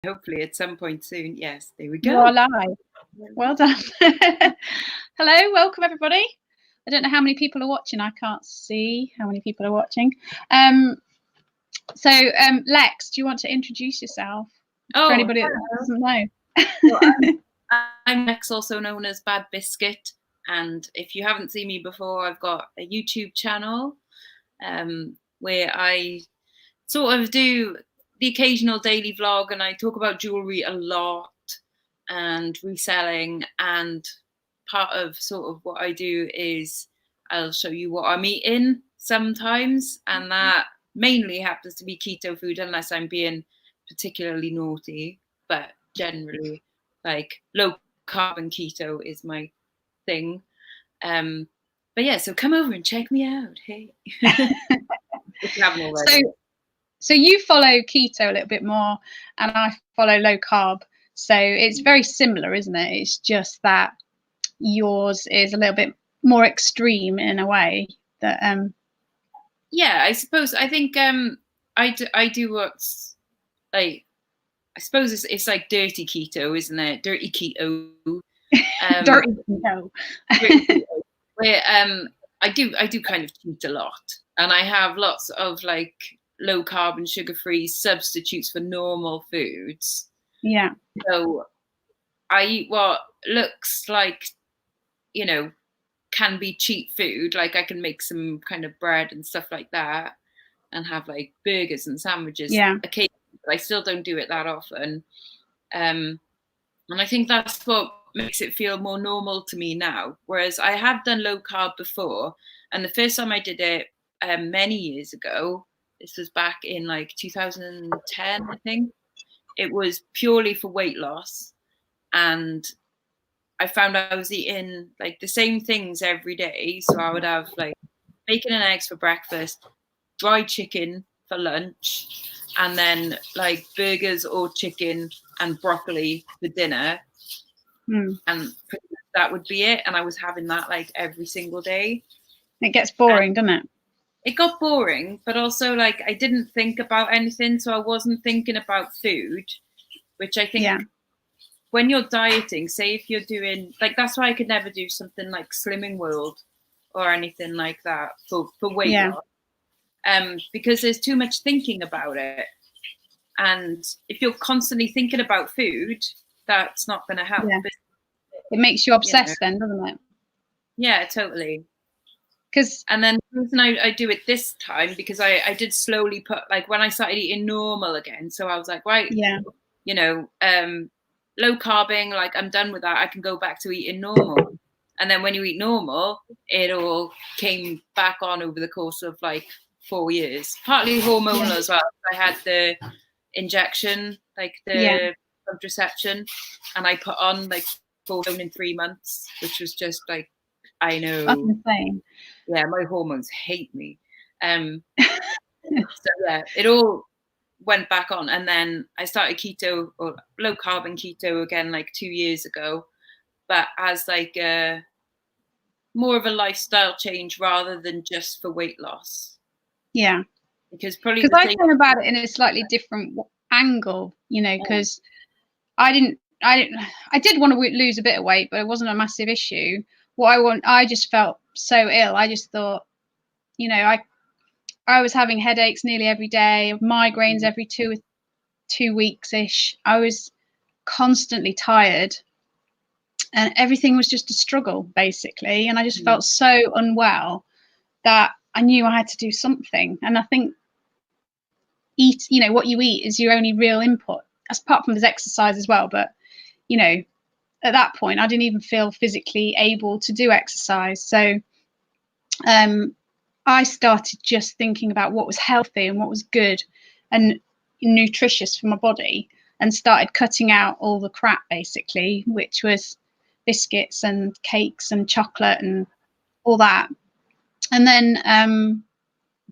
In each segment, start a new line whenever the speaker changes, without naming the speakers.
hopefully at some point soon. Yes, there we
You
go.
are live. Well done. Hello, welcome everybody. I don't know how many people are watching. I can't see how many people are watching. Lex, do you want to introduce yourself for anybody that doesn't know?
Well, I'm Lexx, also known as Badbiscuit, and if you haven't seen me before, I've got a YouTube channel where I sort of do the occasional daily vlog, and I talk about jewelry a lot and reselling, and part of sort of what I do is I'll show you what I'm eating sometimes, and that mainly happens to be keto food unless I'm being particularly naughty, but generally like low carb and keto is my thing. But yeah, so come over and check me out. Hey. If you haven't already.
So you follow keto a little bit more and I follow low carb. So it's very similar, isn't it? It's just that yours is a little bit more extreme in a way that
yeah, I suppose I think I do what's like, I suppose it's like dirty keto, isn't it? Dirty keto.
Dirty keto.
Where I do kind of cheat a lot, and I have lots of like low carb and sugar free substitutes for normal foods.
Yeah.
So I eat what looks like, you know, can be cheap food. Like I can make some kind of bread and stuff like that and have like burgers and sandwiches occasionally, but I still don't do it that often. And I think that's what makes it feel more normal to me now. Whereas I have done low carb before, and the first time I did it many years ago, this was back in like 2010, I think. It was purely for weight loss, and I found I was eating like the same things every day. So I would have like bacon and eggs for breakfast, fried chicken for lunch, and then like burgers or chicken and broccoli for dinner. And that would be it. And I was having that like every single day.
It gets boring, doesn't it?
It got boring, but also like I didn't think about anything. So I wasn't thinking about food, which I think when you're dieting, say if you're doing like, that's why I could never do something like Slimming World or anything like that for weight loss. Because there's too much thinking about it. And if you're constantly thinking about food, that's not going to help.
Yeah. It makes you obsessed then, doesn't it?
Yeah, totally. And then the reason I do it this time, because I did slowly put, like when I started eating normal again, so I was like, right, you know, low carbing, like I'm done with that. I can go back to eating normal. And then when you eat normal, it all came back on over the course of like 4 years, partly hormonal as well. I had the injection, like the contraception, and I put on like 4 in 3 months, which was just like, I know.
That's insane.
Yeah, my hormones hate me. So yeah, it all went back on, and then I started keto or low carb and keto again like 2 years ago, but as like a more of a lifestyle change rather than just for weight loss.
Yeah,
because
I came about it in a slightly different angle, you know, because I did want to lose a bit of weight, but it wasn't a massive issue. I just felt so ill. I just thought, you know, I was having headaches nearly every day, migraines every two weeks ish. I was constantly tired, and everything was just a struggle basically. And I just felt so unwell that I knew I had to do something. And I think you know, what you eat is your only real input, apart from there's exercise as well. But you know, at that point, I didn't even feel physically able to do exercise. So I started just thinking about what was healthy and what was good and nutritious for my body, and started cutting out all the crap basically, which was biscuits and cakes and chocolate and all that. And then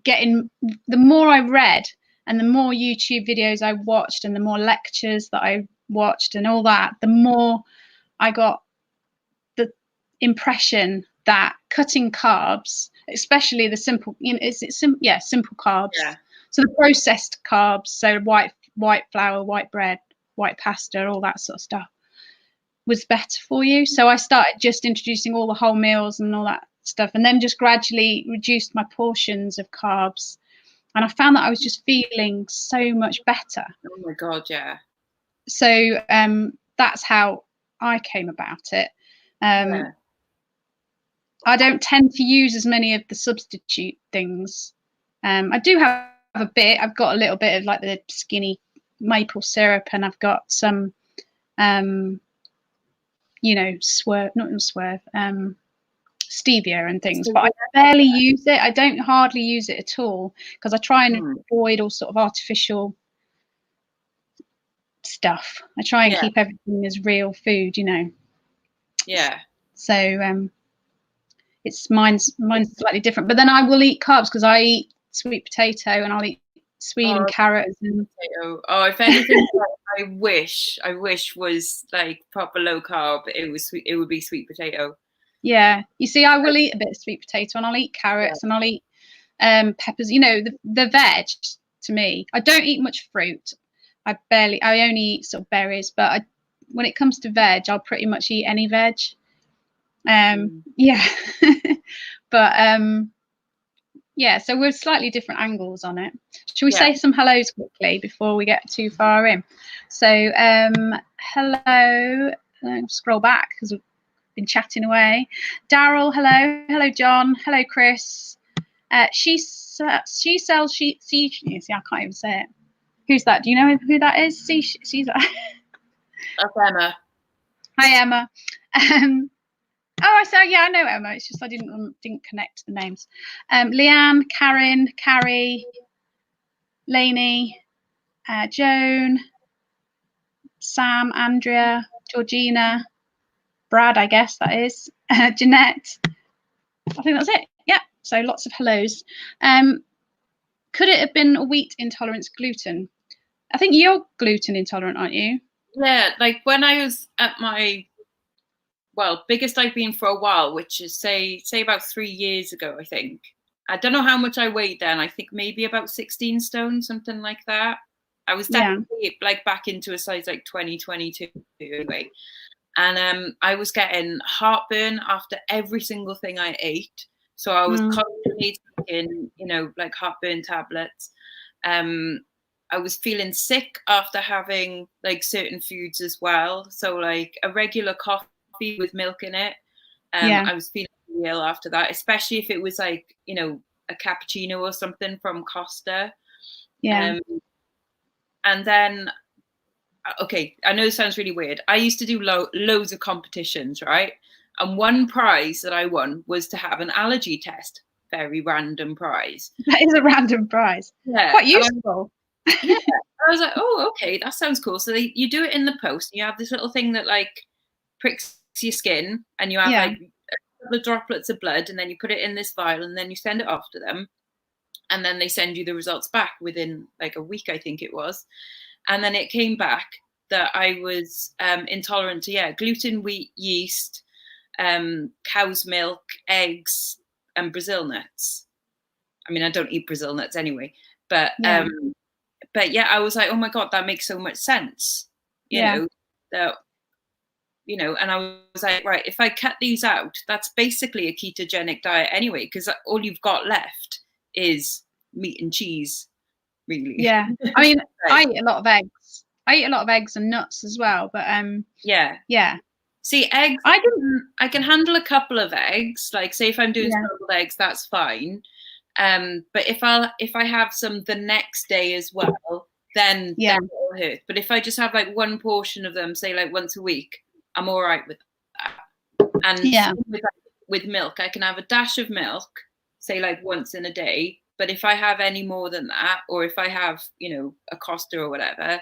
the more I read and the more YouTube videos I watched and the more lectures that I watched and all that, the more I got the impression that cutting carbs, especially the simple, you know, simple carbs. Yeah. So the processed carbs, so white flour, white bread, white pasta, all that sort of stuff was better for you. So I started just introducing all the whole meals and all that stuff, and then just gradually reduced my portions of carbs. And I found that I was just feeling so much better.
Oh my God, yeah.
So that's how I came about it.
Yeah.
I don't tend to use as many of the substitute things. I do have a bit. I've got a little bit of like the skinny maple syrup, and I've got some, you know, stevia and things, but I barely use it. I don't hardly use it at all, because I try and avoid all sort of artificial stuff. I try and keep everything as real food, you know.
Yeah.
So mine's slightly different, but then I will eat carbs because I eat sweet potato, and I'll eat sweet and carrots and
potato. Oh, if anything, I wish was like proper low carb. It was sweet. It would be sweet potato.
Yeah, you see, I will eat a bit of sweet potato, and I'll eat carrots, and I'll eat peppers. You know, the veg. To me, I don't eat much fruit. I only eat sort of berries. But when it comes to veg, I'll pretty much eat any veg. Yeah, but yeah. So we're slightly different angles on it. Should we say some hellos quickly before we get too far in? So hello. Scroll back because we've been chatting away. Daryl, hello John, hello Chris. She sells sheep. See, I can't even say it. Who's that? Do you know who that is? She's
that's Emma.
Hi Emma. I say yeah, I know Emma. It's just I didn't connect the names. Leanne, Karen, Carrie, Lainey, Joan, Sam, Andrea, Georgina, Brad, I guess that is, Jeanette. I think that's it. Yeah. So lots of hellos. Could it have been a wheat intolerance, gluten? I think you're gluten intolerant, aren't you?
Yeah, like when I was at my biggest I've been for a while, which is say about 3 years ago, I think. I don't know how much I weighed then. I think maybe about 16 stone, something like that. I was definitely like back into a size like 20, 22 anyway. And I was getting heartburn after every single thing I ate. So I was constantly taking, you know, like heartburn tablets. I was feeling sick after having like certain foods as well. So like a regular coffee with milk in it. I was feeling ill after that, especially if it was like, you know, a cappuccino or something from Costa. And then, okay, I know it sounds really weird. I used to do loads of competitions, right? And one prize that I won was to have an allergy test. Very random prize.
That is a random prize.
Yeah.
Quite useful.
Yeah. I was like, oh, okay, that sounds cool. So you do it in the post. And you have this little thing that like pricks your skin, and you have like a couple of droplets of blood, and then you put it in this vial, and then you send it off to them. And then they send you the results back within like a week, I think it was. And then it came back that I was intolerant to, gluten, wheat, yeast, cow's milk, eggs, and Brazil nuts. I mean, I don't eat Brazil nuts anyway, but yeah, I was like, oh my God, that makes so much sense. You know, that, you know, and I was like, right, if I cut these out, that's basically a ketogenic diet anyway, because all you've got left is meat and cheese, really.
Yeah. I mean, I eat a lot of eggs. I eat a lot of eggs and nuts as well, but
yeah. See, eggs, I can handle a couple of eggs. Like, say if I'm doing scrambled eggs, that's fine. But if I have some the next day as well, then it'll hurt. But if I just have like one portion of them, say like once a week, I'm all right with that. And with milk, I can have a dash of milk, say like once in a day. But if I have any more than that, or if I have, you know, a Costa or whatever,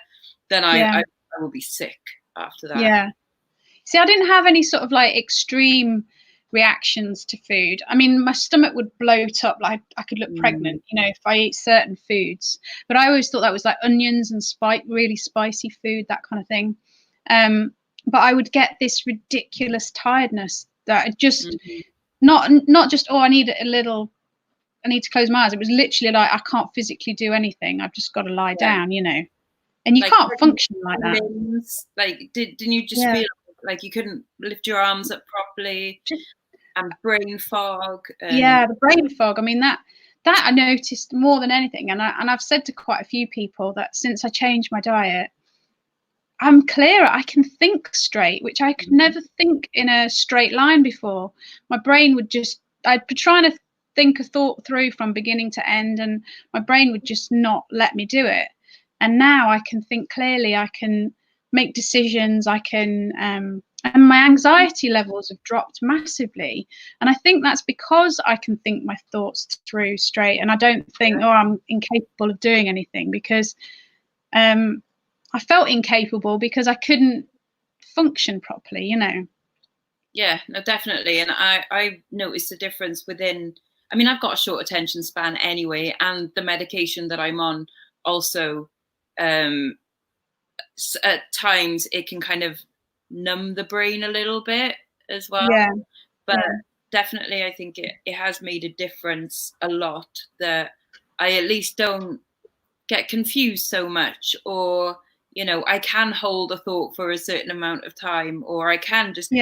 then I will be sick after that.
Yeah. See, I didn't have any sort of like extreme reactions to food. I mean, my stomach would bloat up, like I could look pregnant, you know, if I ate certain foods. But I always thought that was like onions and really spicy food, that kind of thing. But I would get this ridiculous tiredness that I just not just I need to close my eyes. It was literally like I can't physically do anything. I've just got to lie down, you know. and you
like
can't function like that.
limbs, like didn't you just feel like you couldn't lift your arms up properly, and brain fog?
Yeah, the brain fog. I mean, that I noticed more than anything, and I've said to quite a few people that since I changed my diet, I'm clearer. I can think straight, which I could never think in a straight line before. My brain would just, I'd be trying to think a thought through from beginning to end, and my brain would just not let me do it. And now I can think clearly. I can make decisions. I can, and my anxiety levels have dropped massively. And I think that's because I can think my thoughts through straight, and I don't think, oh, I'm incapable of doing anything, because I felt incapable because I couldn't function properly, you know.
Yeah, no, definitely. And I noticed a difference within, I mean, I've got a short attention span anyway, and the medication that I'm on also, at times it can kind of numb the brain a little bit as well.
Yeah.
But definitely I think it has made a difference a lot, that I at least don't get confused so much, or I can hold a thought for a certain amount of time, or I can just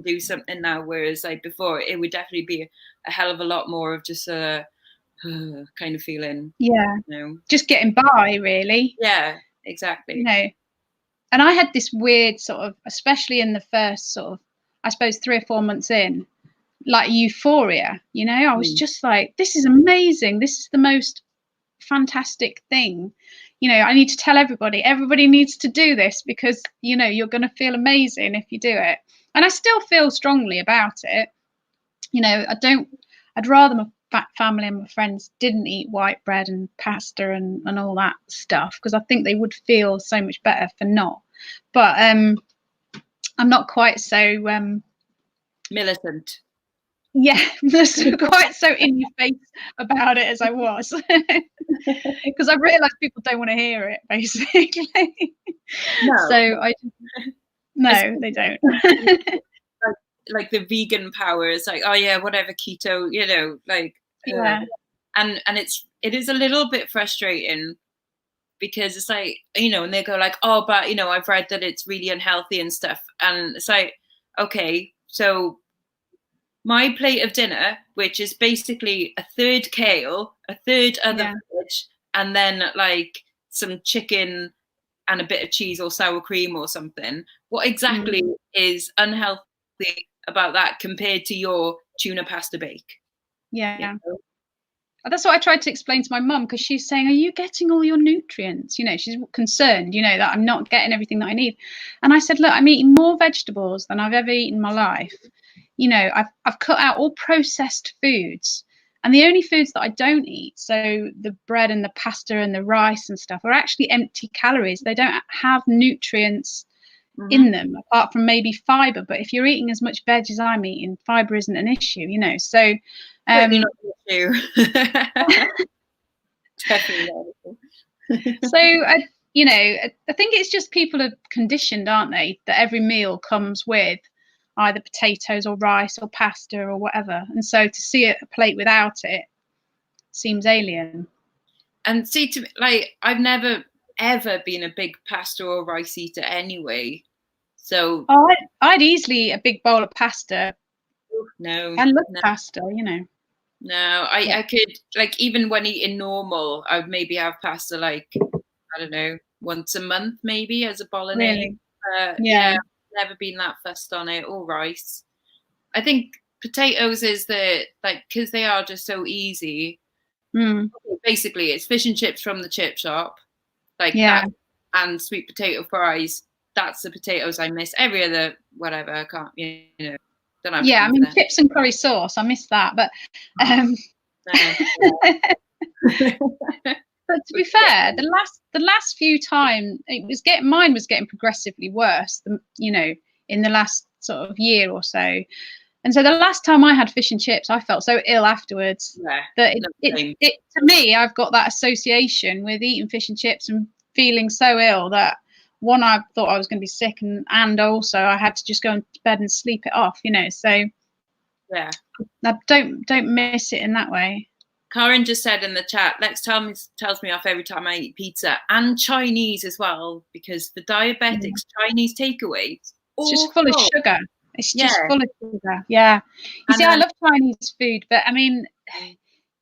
do something now, whereas like before it would definitely be a hell of a lot more of just a kind of feeling.
Just getting by, really.
Yeah, exactly.
And I had this weird sort of, especially in the first sort of, I suppose 3 or 4 months in, like euphoria, I was just like, this is amazing, this is the most fantastic thing, I need to tell everybody needs to do this, because you're going to feel amazing if you do it. And I still feel strongly about it. I'd rather my family and my friends didn't eat white bread and pasta and all that stuff, because I think they would feel so much better for not. But I'm not quite so
militant.
Yeah, quite so in your face about it as I was, because I realised people don't want to hear it, basically. So no, they don't.
like the vegan power is like, oh yeah, whatever, keto, like and it is a little bit frustrating, because it's like, and they go like, oh, but I've read that it's really unhealthy and stuff, and it's like, okay, so my plate of dinner, which is basically a third kale, a third other veg, and then like some chicken and a bit of cheese or sour cream or something. What exactly is unhealthy about that compared to your tuna pasta bake?
Yeah. That's what I tried to explain to my mum, because she's saying, are you getting all your nutrients? She's concerned, that I'm not getting everything that I need. And I said, look, I'm eating more vegetables than I've ever eaten in my life. I've cut out all processed foods. And the only foods that I don't eat, so the bread and the pasta and the rice and stuff, are actually empty calories. They don't have nutrients in them, apart from maybe fiber. But if you're eating as much veg as I'm eating, fiber isn't an issue, So
certainly not an issue. Definitely not.
So I think it's just people are conditioned, aren't they, that every meal comes with either potatoes or rice or pasta or whatever, and so to see a plate without it seems alien.
And see, to me, like, I've never ever been a big pasta or rice eater anyway, so
I'd easily eat a big bowl of pasta.
No,
I love pasta,
No, I could, like, even when eating normal, I would maybe have pasta, like, I don't know, once a month maybe as a bolognese.
Really?
Yeah, never been that fussed on it, or rice. I think potatoes is because they are just so easy. Basically, it's fish and chips from the chip shop, like that, and sweet potato fries. That's the potatoes I miss. Every other whatever, I can't, don't have.
Yeah, I mean, chips and curry sauce, I miss that, but but to be fair, the last few times mine was getting progressively worse, in the last sort of year or so. And so the last time I had fish and chips, I felt so ill afterwards that it to me, I've got that association with eating fish and chips and feeling so ill that one, I thought I was going to be sick, and also I had to just go to bed and sleep it off, So I don't miss it in that way.
Karen just said in the chat, Lex tells me off every time I eat pizza, and Chinese as well, because for diabetics, Chinese takeaways,
it's just full of sugar. It's just full of sugar. Yeah. You see, I love Chinese food, but I mean,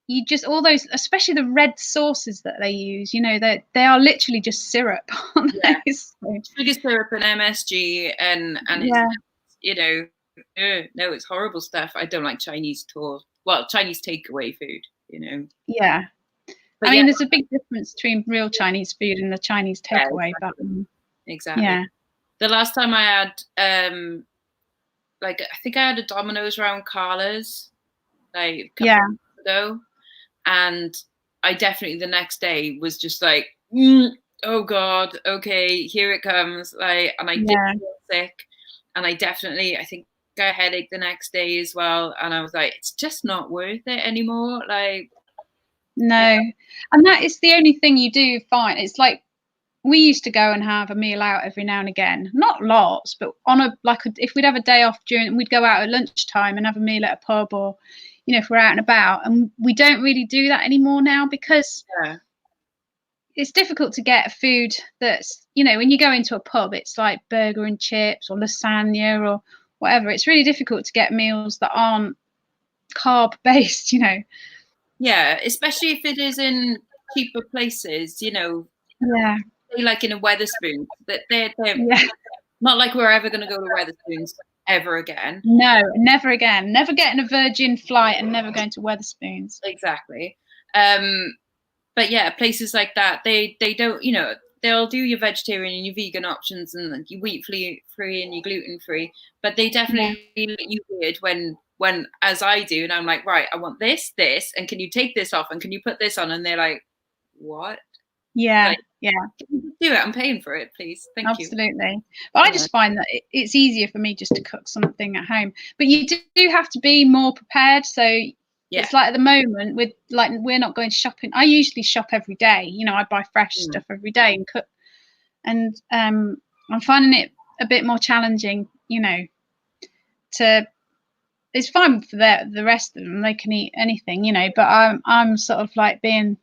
you just, all those, especially the red sauces that they use, you know, they are literally just syrup, aren't they?
Sugar syrup and MSG, and it's, you know, no, it's horrible stuff. I don't like Chinese at all. Well, Chinese takeaway food, you know.
Yeah. But I mean, there's a big difference between real Chinese food and the Chinese takeaway.
Exactly.
Yeah.
The last time I had, like, I think I had a Domino's around Carla's, like a couple of months ago, and I definitely the next day was just like, oh God, okay, here it comes. Like, and I did feel sick, and I think I had a headache the next day as well, and I was like, it's just not worth it anymore. Like,
no, and that is the only thing you do find. It's like, we used to go and have a meal out every now and again, not lots, but on if we'd have a day off we'd go out at lunchtime and have a meal at a pub, or, you know, if we're out and about, and we don't really do that anymore now, because it's difficult to get food that's, you know, when you go into a pub, it's like burger and chips or lasagna or whatever. It's really difficult to get meals that aren't carb based, you know.
Yeah, especially if it is in cheaper places, you know.
Yeah.
Like in a Wetherspoons, that they're not like we're ever going to go to Wetherspoons ever again.
No, never again. Never getting a Virgin flight and never going to Wetherspoons.
Exactly. But yeah, places like that, they don't, you know, they'll do your vegetarian and your vegan options and your wheat free and your gluten free, but they definitely let you weird when as I do, and I'm like, right, I want this, and can you take this off and can you put this on? And they're like, what?
Yeah,
like, do it. I'm paying for it, please. Thank you.
Absolutely. But I just find that it's easier for me just to cook something at home. But you do have to be more prepared. So it's like at the moment we're not going shopping. I usually shop every day. You know, I buy fresh stuff every day and cook. And I'm finding it a bit more challenging, you know, it's fine for the rest of them. They can eat anything, you know, but I'm sort of like being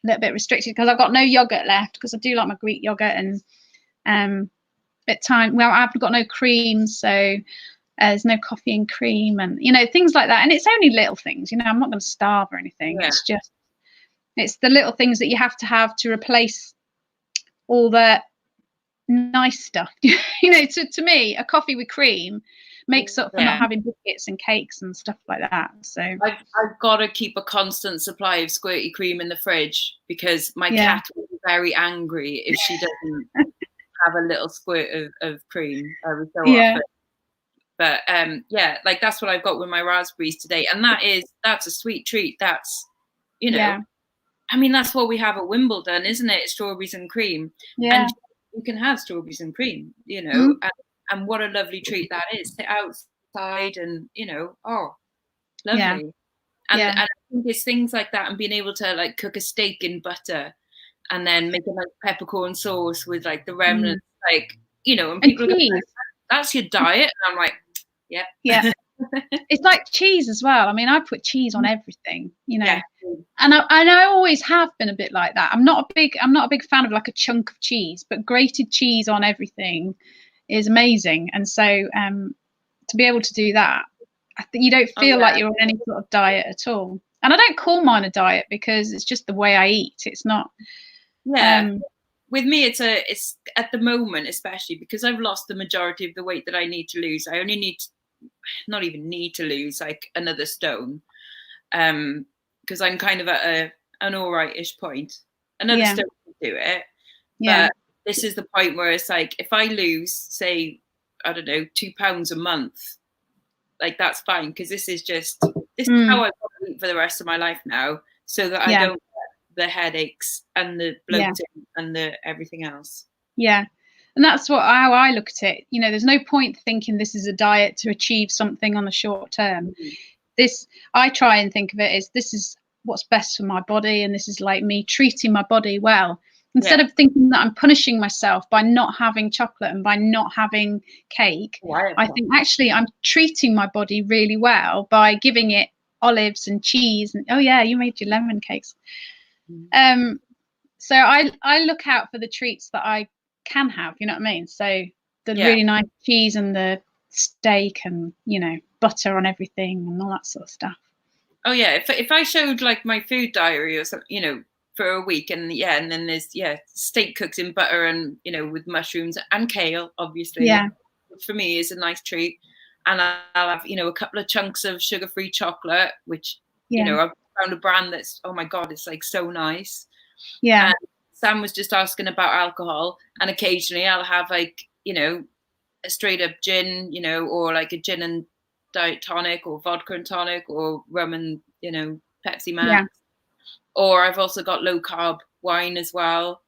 a little bit restricted because I've got no yogurt left, because I do like my Greek yogurt, and at time I've got no cream, so there's no coffee and cream, and you know, things like that. And it's only little things, you know, I'm not going to starve or anything. It's the little things that you have to replace all the nice stuff. You know, to me, a coffee with cream makes up for not having biscuits and cakes and stuff like that. So
I've got to keep a constant supply of squirty cream in the fridge, because my cat will be very angry if she doesn't have a little squirt of cream every so often. But like that's what I've got with my raspberries today, and that's a sweet treat. That's, you know, I mean, that's what we have at Wimbledon, isn't it? Strawberries and cream. And you can have strawberries and cream, you know, and what a lovely treat that is. Sit outside and, you know, lovely. And I think it's things like that, and being able to like cook a steak in butter and then make a like peppercorn sauce with like the remnants, like, you know, and people are like, that's your diet. And I'm like, yeah.
It's like cheese as well. I mean, I put cheese on everything, you know, and I always have been a bit like that. I'm not a big fan of like a chunk of cheese, but grated cheese on everything is amazing. And so to be able to do that, I think you don't feel like you're on any sort of diet at all. And I don't call mine a diet, because it's just the way I eat. It's not.
With me, it's at the moment, especially because I've lost the majority of the weight that I need to lose. I only not even need to lose like another stone, because I'm kind of at an all right-ish point. Another stone will do it. But this is the point where it's like, if I lose, say, I don't know, 2 pounds a month, like that's fine, because this is how I want to eat for the rest of my life now, so that I don't get the headaches and the bloating and the everything else.
And that's how I look at it. You know, there's no point thinking this is a diet to achieve something on the short term. I try and think of it as, this is what's best for my body, and this is like me treating my body well. Instead of thinking that I'm punishing myself by not having chocolate and by not having cake, I think actually I'm treating my body really well by giving it olives and cheese, and oh yeah, you made your lemon cakes. So I look out for the treats that I can have, you know what I mean? So the really nice cheese and the steak and, you know, butter on everything and all that sort of stuff.
Oh yeah, if I showed like my food diary or something, you know, for a week, and and then there's steak cooked in butter and, you know, with mushrooms and kale, obviously.
Yeah.
Which for me is a nice treat. And I'll have, you know, a couple of chunks of sugar-free chocolate, which, you know, I've found a brand that's, oh my God, it's like so nice.
Yeah.
And Sam was just asking about alcohol, and occasionally I'll have like, you know, a straight up gin, you know, or like a gin and diet tonic or vodka and tonic or rum and, you know, Pepsi Max.
Yeah.
Or I've also got low carb wine as well,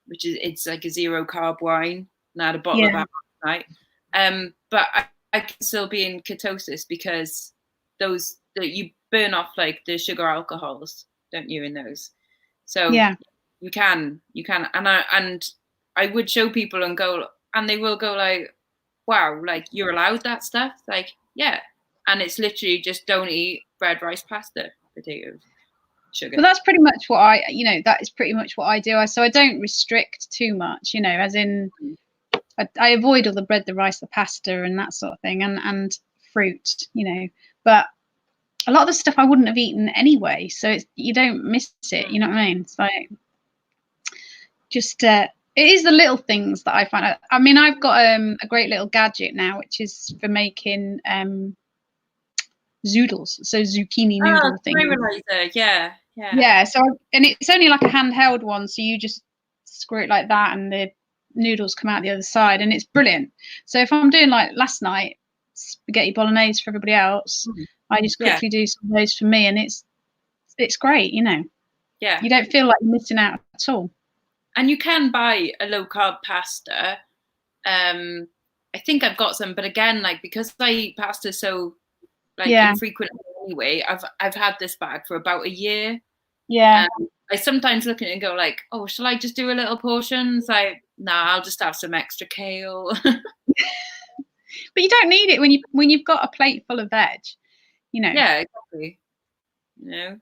which is, it's like a 0 carb wine. And I had a bottle of that last night. But I can still be in ketosis because those that you burn off like the sugar alcohols, don't you, in those? So you can, and I would show people and go, and they will go like, wow, like you're allowed that stuff, like and it's literally just don't eat bread, rice, pasta, potatoes, sugar.
Well, that's pretty much what that is pretty much what I do. So I don't restrict too much, you know, as in I avoid all the bread, the rice, the pasta and that sort of thing, and fruit, you know, but a lot of the stuff I wouldn't have eaten anyway, so you don't miss it, you know what I mean? So just it is the little things that I find. I mean, I've got a great little gadget now, which is for making zoodles, so zucchini noodle things. Yeah. So and it's only like a handheld one, so you just screw it like that, and the noodles come out the other side, and it's brilliant. So if I'm doing like last night spaghetti bolognese for everybody else, I just quickly do some of those for me, and it's great, you know.
Yeah.
You don't feel like you're missing out at all.
And you can buy a low carb pasta. I think I've got some, but again, like because I eat pasta so like infrequently anyway, I've had this bag for about a year.
Yeah.
I sometimes look at it and go like, oh, shall I just do a little portion? It's like, nah, I'll just have some extra kale.
But you don't need it when you've got a plate full of veg, you know.
Yeah, exactly. You know.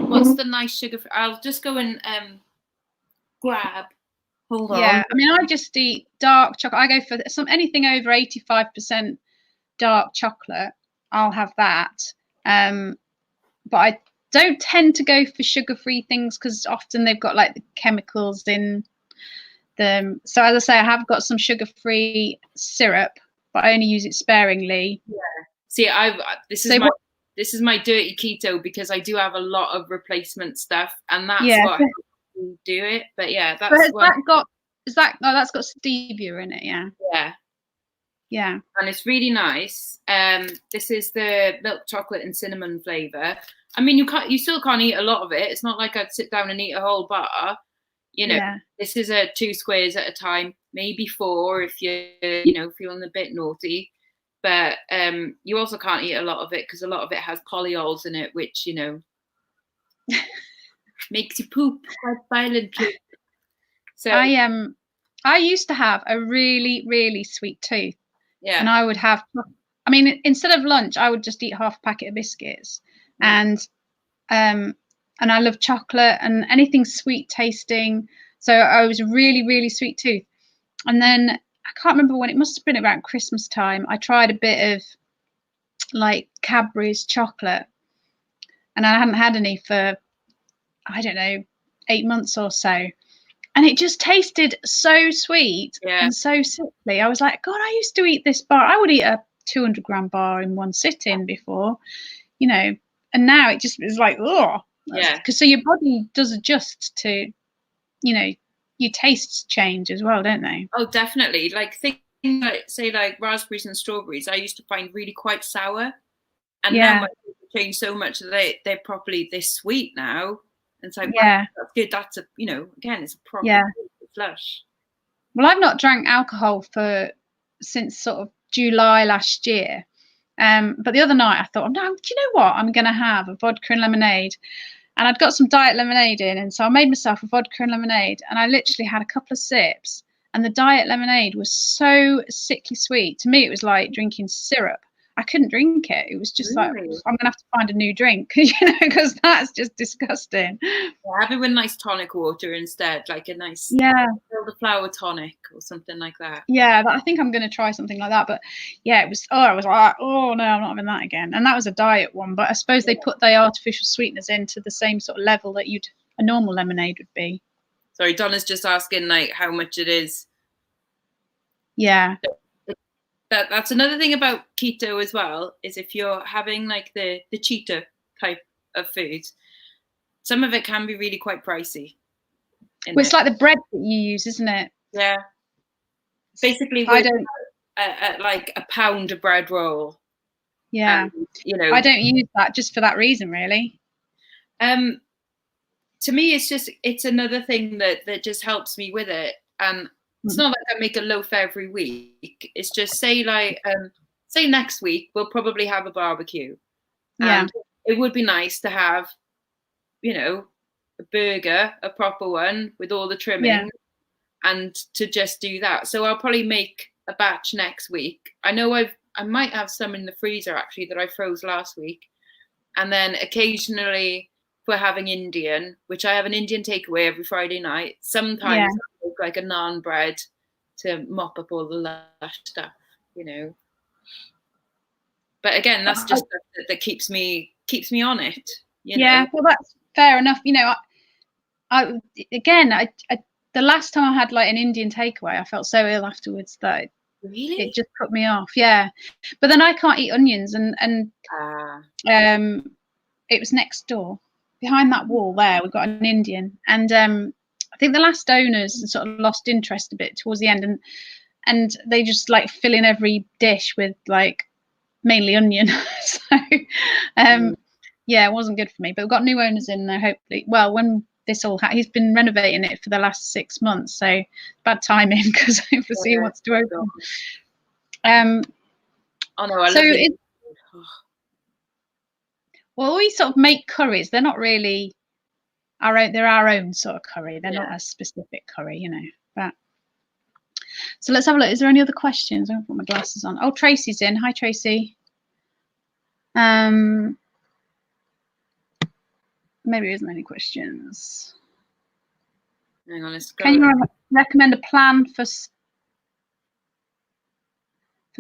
What's the nice sugar? I'll just go and grab. Hold on.
Yeah, I mean, I just eat dark chocolate. I go for anything over 85% dark chocolate. I'll have that. But I don't tend to go for sugar-free things because often they've got like the chemicals in them. So as I say, I have got some sugar-free syrup, but I only use it sparingly.
Yeah. See, this is my dirty keto because I do have a lot of replacement stuff, and that's what helps me do it. But yeah, that's
that's got stevia in it. Yeah,
and it's really nice. This is the milk chocolate and cinnamon flavor. I mean, you still can't eat a lot of it. It's not like I'd sit down and eat a whole bar. You know, this is 2 squares at a time, maybe 4 if you're feeling a bit naughty. But you also can't eat a lot of it because a lot of it has polyols in it, which, you know, makes you poop quite violently. So
I used to have a really, really sweet tooth.
Yeah.
And I would have, I mean, instead of lunch, I would just eat half a packet of biscuits. And I love chocolate and anything sweet tasting. So I was a really, really sweet tooth. And then I can't remember when, it must have been around Christmas time, I tried a bit of like Cadbury's chocolate, and I hadn't had any for, I don't know, 8 months or so. And it just tasted so sweet and so sickly. I was like, God, I used to eat this bar. I would eat a 200-gram bar in one sitting before, you know, and now it just is like, oh, because so your body does adjust to, you know, your tastes change as well, don't they?
Oh, definitely. Like things like, say, like raspberries and strawberries, I used to find really quite sour, and now my taste changed so much that they're properly this sweet now. And it's like, wow, that's good. That's a, you know, again, it's a proper flush.
Well, I've not drank alcohol since sort of July last year. But the other night I thought, no, do you know what? I'm going to have a vodka and lemonade. And I'd got some diet lemonade in. And so I made myself a vodka and lemonade. And I literally had a couple of sips. and the diet lemonade was so sickly sweet. To me, it was like drinking syrup. I couldn't drink it. It was just like,
Really?
I'm gonna have to find a new drink, because that's just disgusting.
Yeah, have it with nice tonic water instead, like a nice
Yeah,
elderflower tonic or something like that.
yeah. I think I'm gonna try something like that. But yeah, it was. Oh, I was like, oh no, I'm not having that again. And that was a diet one. But I suppose they put the artificial sweeteners into the same sort of level that a normal lemonade would be.
Sorry, Donna's just asking like how much it is.
Yeah.
That's another thing about keto as well, is if you're having like the cheetah type of food, some of it can be really quite pricey.
Well, it's like the bread that you use, isn't it?
Yeah. Basically,
I don't.
like a pound of bread roll.
Yeah. I don't use that just for that reason, really.
To me, it's another thing that just helps me with it. And it's not like I make a loaf every week. It's just say next week we'll probably have a barbecue.
Yeah.
And it would be nice to have, a burger, a proper one with all the trimming, and to just do that. So I'll probably make a batch next week. I know I might have some in the freezer actually that I froze last week. And then occasionally we're having Indian, which I have an Indian takeaway every Friday night. Sometimes I make like a naan bread to mop up all the lush stuff, But again, that's just that keeps me on it.
Yeah, well, that's fair enough. I the last time I had like an Indian takeaway, I felt so ill afterwards that
really
it just put me off. Yeah, but then I can't eat onions, and it was next door, behind that wall there. We've got an Indian, and I think the last owners sort of lost interest a bit towards the end, and they just like fill in every dish with like mainly onion. So yeah, it wasn't good for me. But we've got new owners in there, hopefully. Well, when this all he's been renovating it for the last 6 months, so bad timing because obviously he wants to open.
Oh no, I love it.
Well, we sort of make curries. They're not really our own. They're our own sort of curry. They're not a specific curry, But so let's have a look. Is there any other questions? I'm gonna put my glasses on. Oh, Tracy's in. Hi, Tracy. Maybe there isn't any questions.
Hang on, let's go.
Can you recommend a plan for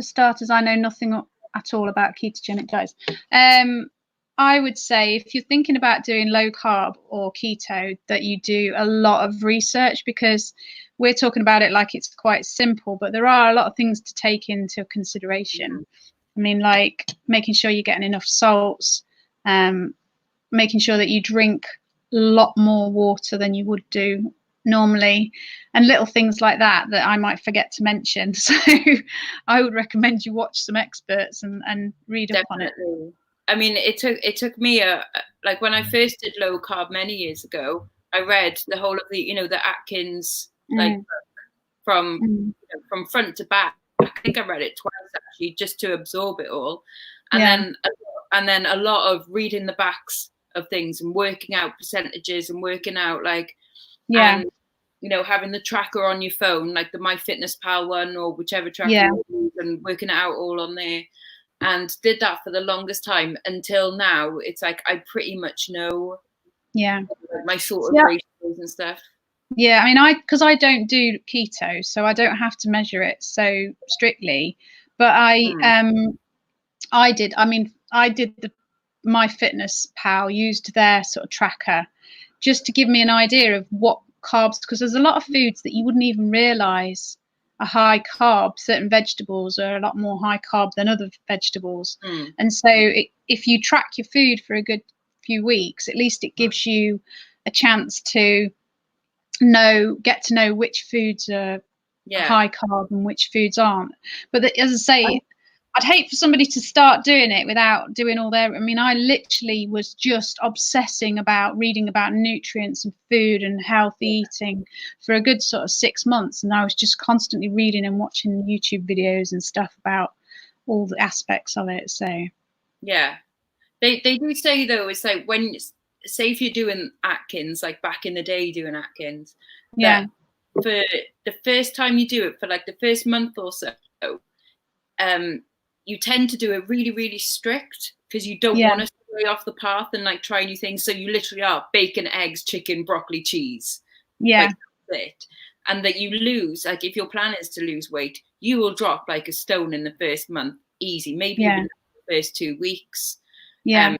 starters? I know nothing at all about ketogenic diets. I would say if you're thinking about doing low carb or keto, that you do a lot of research, because we're talking about it like it's quite simple, but there are a lot of things to take into consideration. I mean, like making sure you're getting enough salts, making sure that you drink a lot more water than you would do normally, and little things like that I might forget to mention. So I would recommend you watch some experts and read up on it.
I mean, it took me like when I first did low carb many years ago, I read the whole of the the Atkins like from front to back. I think I read it twice actually, just to absorb it all, and then a lot of reading the backs of things and working out percentages and working out like and having the tracker on your phone, like the MyFitnessPal one or whichever tracker you use, and working it out all on there. And did that for the longest time until now. It's like I pretty much know my sort of ratios and stuff.
Yeah, I mean, because I don't do keto, so I don't have to measure it so strictly. But I did the MyFitnessPal, used their sort of tracker just to give me an idea of what carbs, because there's a lot of foods that you wouldn't even realize are high carb. Certain vegetables are a lot more high carb than other vegetables. And so if you track your food for a good few weeks, at least it gives you a chance to get to know which foods are high carb and which foods aren't. But as I say, I'd hate for somebody to start doing it without doing all their. I mean, I literally was just obsessing about reading about nutrients and food and healthy eating for a good sort of 6 months. And I was just constantly reading and watching YouTube videos and stuff about all the aspects of it. So,
yeah, they do say though, it's like say if you're doing Atkins, like back in the day doing Atkins, for the first time you do it, for like the first month or so, you tend to do it really, really strict because you don't want to stray off the path and like try new things. So you literally are bacon, eggs, chicken, broccoli, cheese.
Yeah.
Like, that's it. And that you lose, like if your plan is to lose weight, you will drop like a stone in the first month, easy, maybe even the first 2 weeks.
Yeah.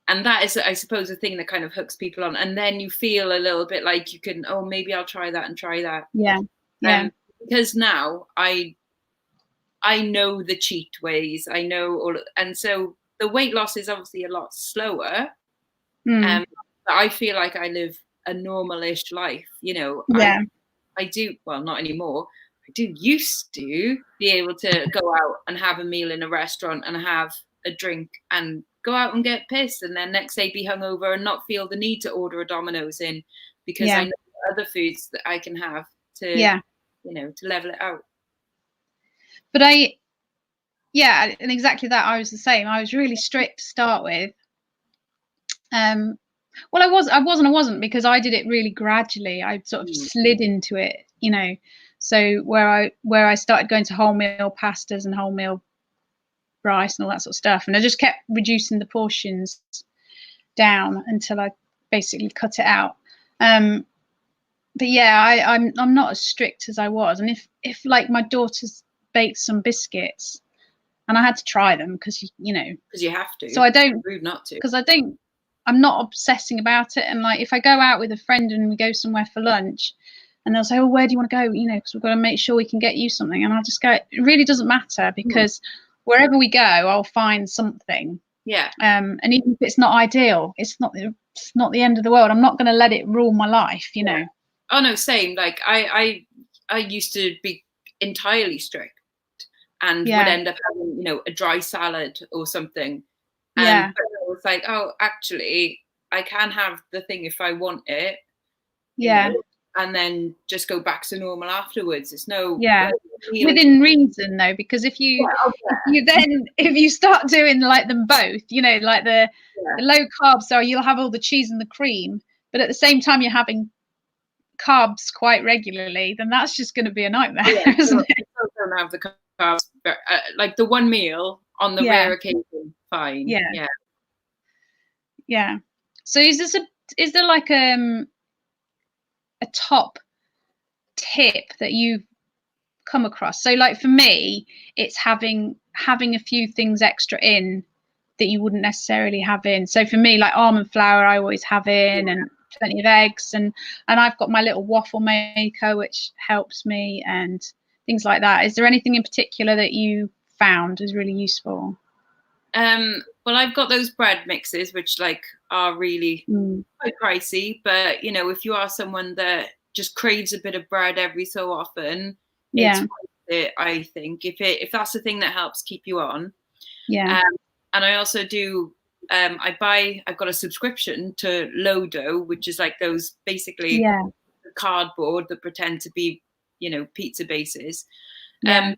And that is, I suppose, the thing that kind of hooks people on. And then you feel a little bit like you can, oh, maybe I'll try that and try that.
Yeah. Yeah.
Because now I know the cheat ways. I know all, and so the weight loss is obviously a lot slower. But I feel like I live a normal-ish life. You know, I do, well, not anymore. I do used to be able to go out and have a meal in a restaurant and have a drink and go out and get pissed and then next day be hungover and not feel the need to order a Domino's in because I know other foods that I can have to, you know, to level it out.
But and exactly that. I was the same. I was really strict to start with. Well, I wasn't because I did it really gradually. I sort of slid into it, you know. So where I started going to wholemeal pastas and wholemeal rice and all that sort of stuff, and I just kept reducing the portions down until I basically cut it out. But yeah, I'm not as strict as I was. And if like my daughter's baked some biscuits, and I had to try them because you know
because you have to.
So I don't
rude not to
because I'm not obsessing about it. And like if I go out with a friend and we go somewhere for lunch, and they'll say, "Oh, where do you want to go?" You know, because we've got to make sure we can get you something. And I'll just go. It really doesn't matter because wherever we go, I'll find something.
Yeah.
And even if it's not ideal, it's not the end of the world. I'm not going to let it rule my life. You know.
Oh no, same. Like I used to be entirely strict and would end up having, you know, a dry salad or something. And but I was like, oh, actually, I can have the thing if I want it.
Yeah.
You know, and then just go back to normal afterwards. It's no
within reason though, because if you start doing like them both, you know, like the low carb, so you'll have all the cheese and the cream, but at the same time you're having carbs quite regularly, then that's just going to be a nightmare, isn't it?
Don't have the carbs, but, like the one meal on the rare occasion, fine.
Yeah. So is there like a top tip that you've come across? So like for me, it's having a few things extra in that you wouldn't necessarily have in. So for me, like almond flour I always have in, and plenty of eggs, and I've got my little waffle maker which helps me and things like that. Is there anything in particular that you found is really useful?
Well, I've got those bread mixes which like are really quite pricey, but you know, if you are someone that just craves a bit of bread every so often, it's worth it, I think, if that's the thing that helps keep you on. And I also do I've got a subscription to Lodo, which is like those basically cardboard that pretend to be, you know, pizza bases. As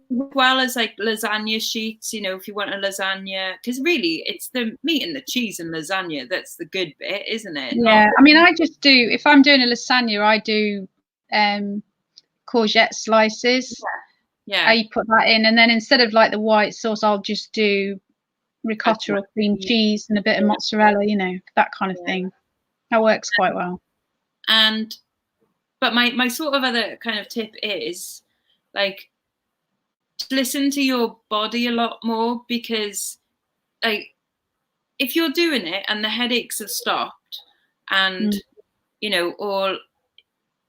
well as like lasagna sheets, you know, if you want a lasagna, because really it's the meat and the cheese and lasagna that's the good bit, isn't it?
I mean, I just do, if I'm doing a lasagna, I do courgette slices. I put that in, and then instead of like the white sauce, I'll just do ricotta or cream cheese and a bit of mozzarella, you know, that kind of thing. That works quite well.
But my sort of other kind of tip is like listen to your body a lot more, because like if you're doing it and the headaches have stopped and you know, or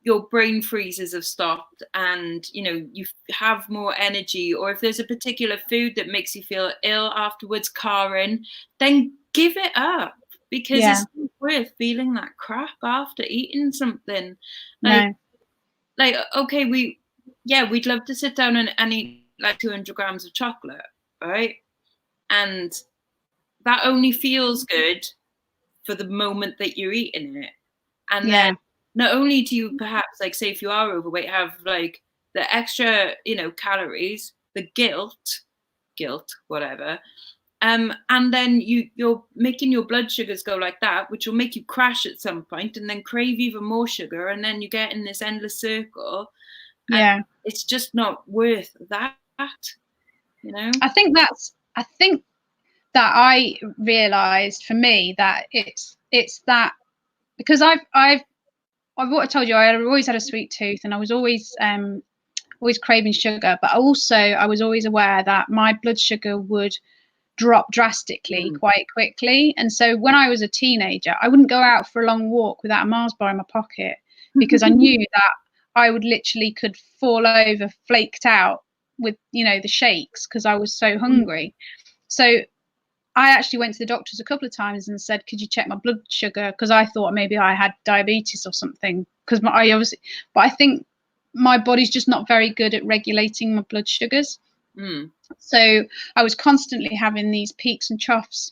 your brain freezes have stopped and you know you have more energy, or if there's a particular food that makes you feel ill afterwards, Karen, then give it up, because it's not worth feeling that crap after eating something. Like okay, we'd love to sit down and eat like 200 grams of chocolate, right? And that only feels good for the moment that you're eating it. And then not only do you perhaps, like, say if you are overweight, have like the extra, you know, calories, the guilt, whatever, And then you're making your blood sugars go like that, which will make you crash at some point and then crave even more sugar. And then you get in this endless circle.
Yeah.
And it's just not worth that, you know?
I think that I realized for me that it's that, because I've what I told you, I always had a sweet tooth, and I was always craving sugar, but also I was always aware that my blood sugar would drop drastically quite quickly. And so when I was a teenager, I wouldn't go out for a long walk without a Mars bar in my pocket, because I knew that I would literally could fall over flaked out with, you know, the shakes, because I was so hungry. So I actually went to the doctors a couple of times and said, could you check my blood sugar? Because I thought maybe I had diabetes or something. Because but I think my body's just not very good at regulating my blood sugars. So I was constantly having these peaks and troughs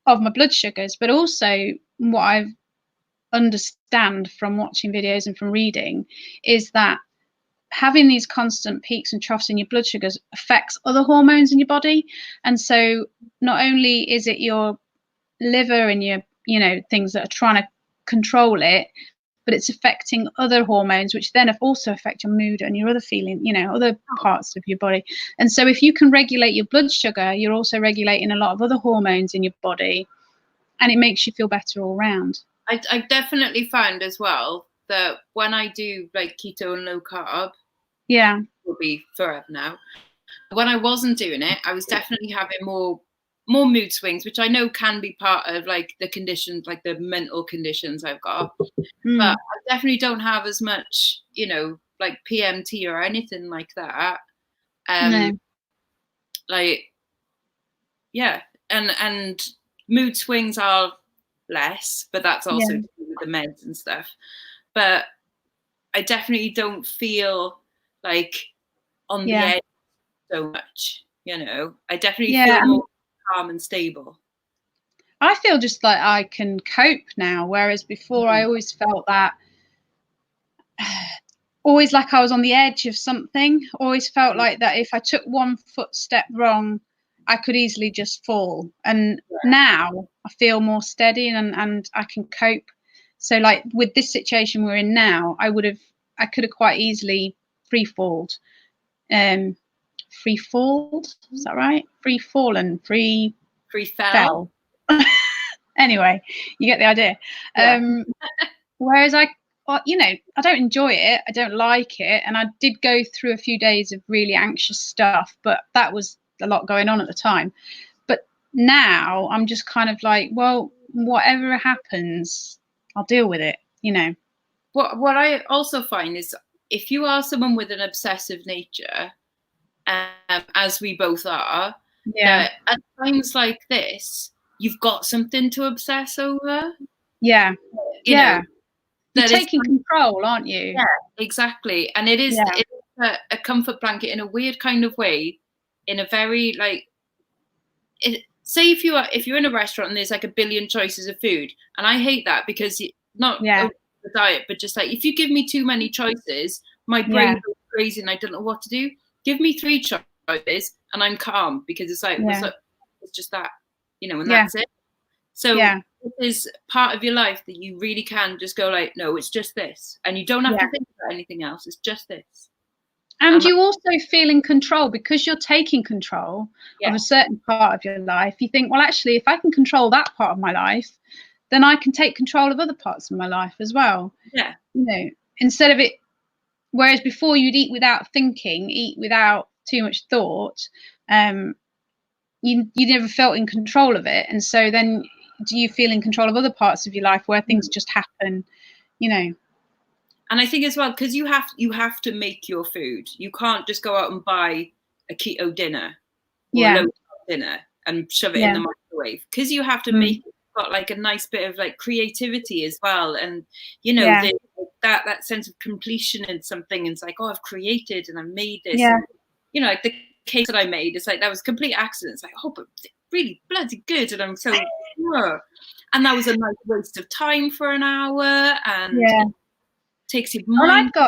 of my blood sugars. But also what I understand from watching videos and from reading is that having these constant peaks and troughs in your blood sugars affects other hormones in your body. And so not only is it your liver and your, you know, things that are trying to control it, but it's affecting other hormones, which then also affect your mood and your other feeling, you know, other parts of your body. And so if you can regulate your blood sugar, you're also regulating a lot of other hormones in your body, and it makes you feel better all round.
I definitely found as well that when I do like keto and low carb,
yeah,
will be forever now. When I wasn't doing it, I was definitely having more mood swings, which I know can be part of like the conditions, like the mental conditions I've got. But I definitely don't have as much, you know, like PMT or anything like that.
No.
Like, yeah, and mood swings are less, but that's also to do with the meds and stuff. But I definitely don't feel like on the edge so much, you know. I definitely feel more calm and stable.
I feel just like I can cope now, whereas before I always felt that, always like I was on the edge of something. Always felt like that if I took one footstep wrong, I could easily just fall. And now I feel more steady and I can cope. So like with this situation we're in now, I could have quite easily free-falled. Free-falled? Is that right? Free-fallen,
Free-fell.
Anyway, you get the idea. Whereas you know, I don't enjoy it. I don't like it. And I did go through a few days of really anxious stuff, but that was a lot going on at the time. But now I'm just kind of like, well, whatever happens, I'll deal with it, you know.
What I also find is if you are someone with an obsessive nature, as we both are, that at times like this, you've got something to obsess over.
Yeah.
You know,
you're taking control, aren't you?
Yeah, exactly. And it is a comfort blanket in a weird kind of way, in a very like, say if you're in a restaurant and there's like a billion choices of food, and I hate that because not the diet, but just like if you give me too many choices, my brain goes crazy and I don't know what to do. Give me 3 choices and I'm calm, because it's like it's just that, you know, and that's it. So this is part of your life that you really can just go like, no, it's just this, and you don't have to think about anything else. It's just this.
And you also feel in control because you're taking control of a certain part of your life. You think, well, actually, if I can control that part of my life, then I can take control of other parts of my life as well.
Yeah.
You know, instead of it, whereas before you'd eat without thinking, eat without too much thought, you never felt in control of it. And so then do you feel in control of other parts of your life where things just happen, you know?
And I think as well, because you have to make your food. You can't just go out and buy a keto dinner or a low carb dinner and shove it in the microwave, because you have to make it. Got like a nice bit of like creativity as well, and you know that sense of completion in something. And it's like, oh, I've created and I've made this. And, you know, like the cake that I made, it's like that was complete accident. It's like, oh, but it's really bloody good, and I'm so and that was a nice waste of time for an hour, and takes your mind.
Well,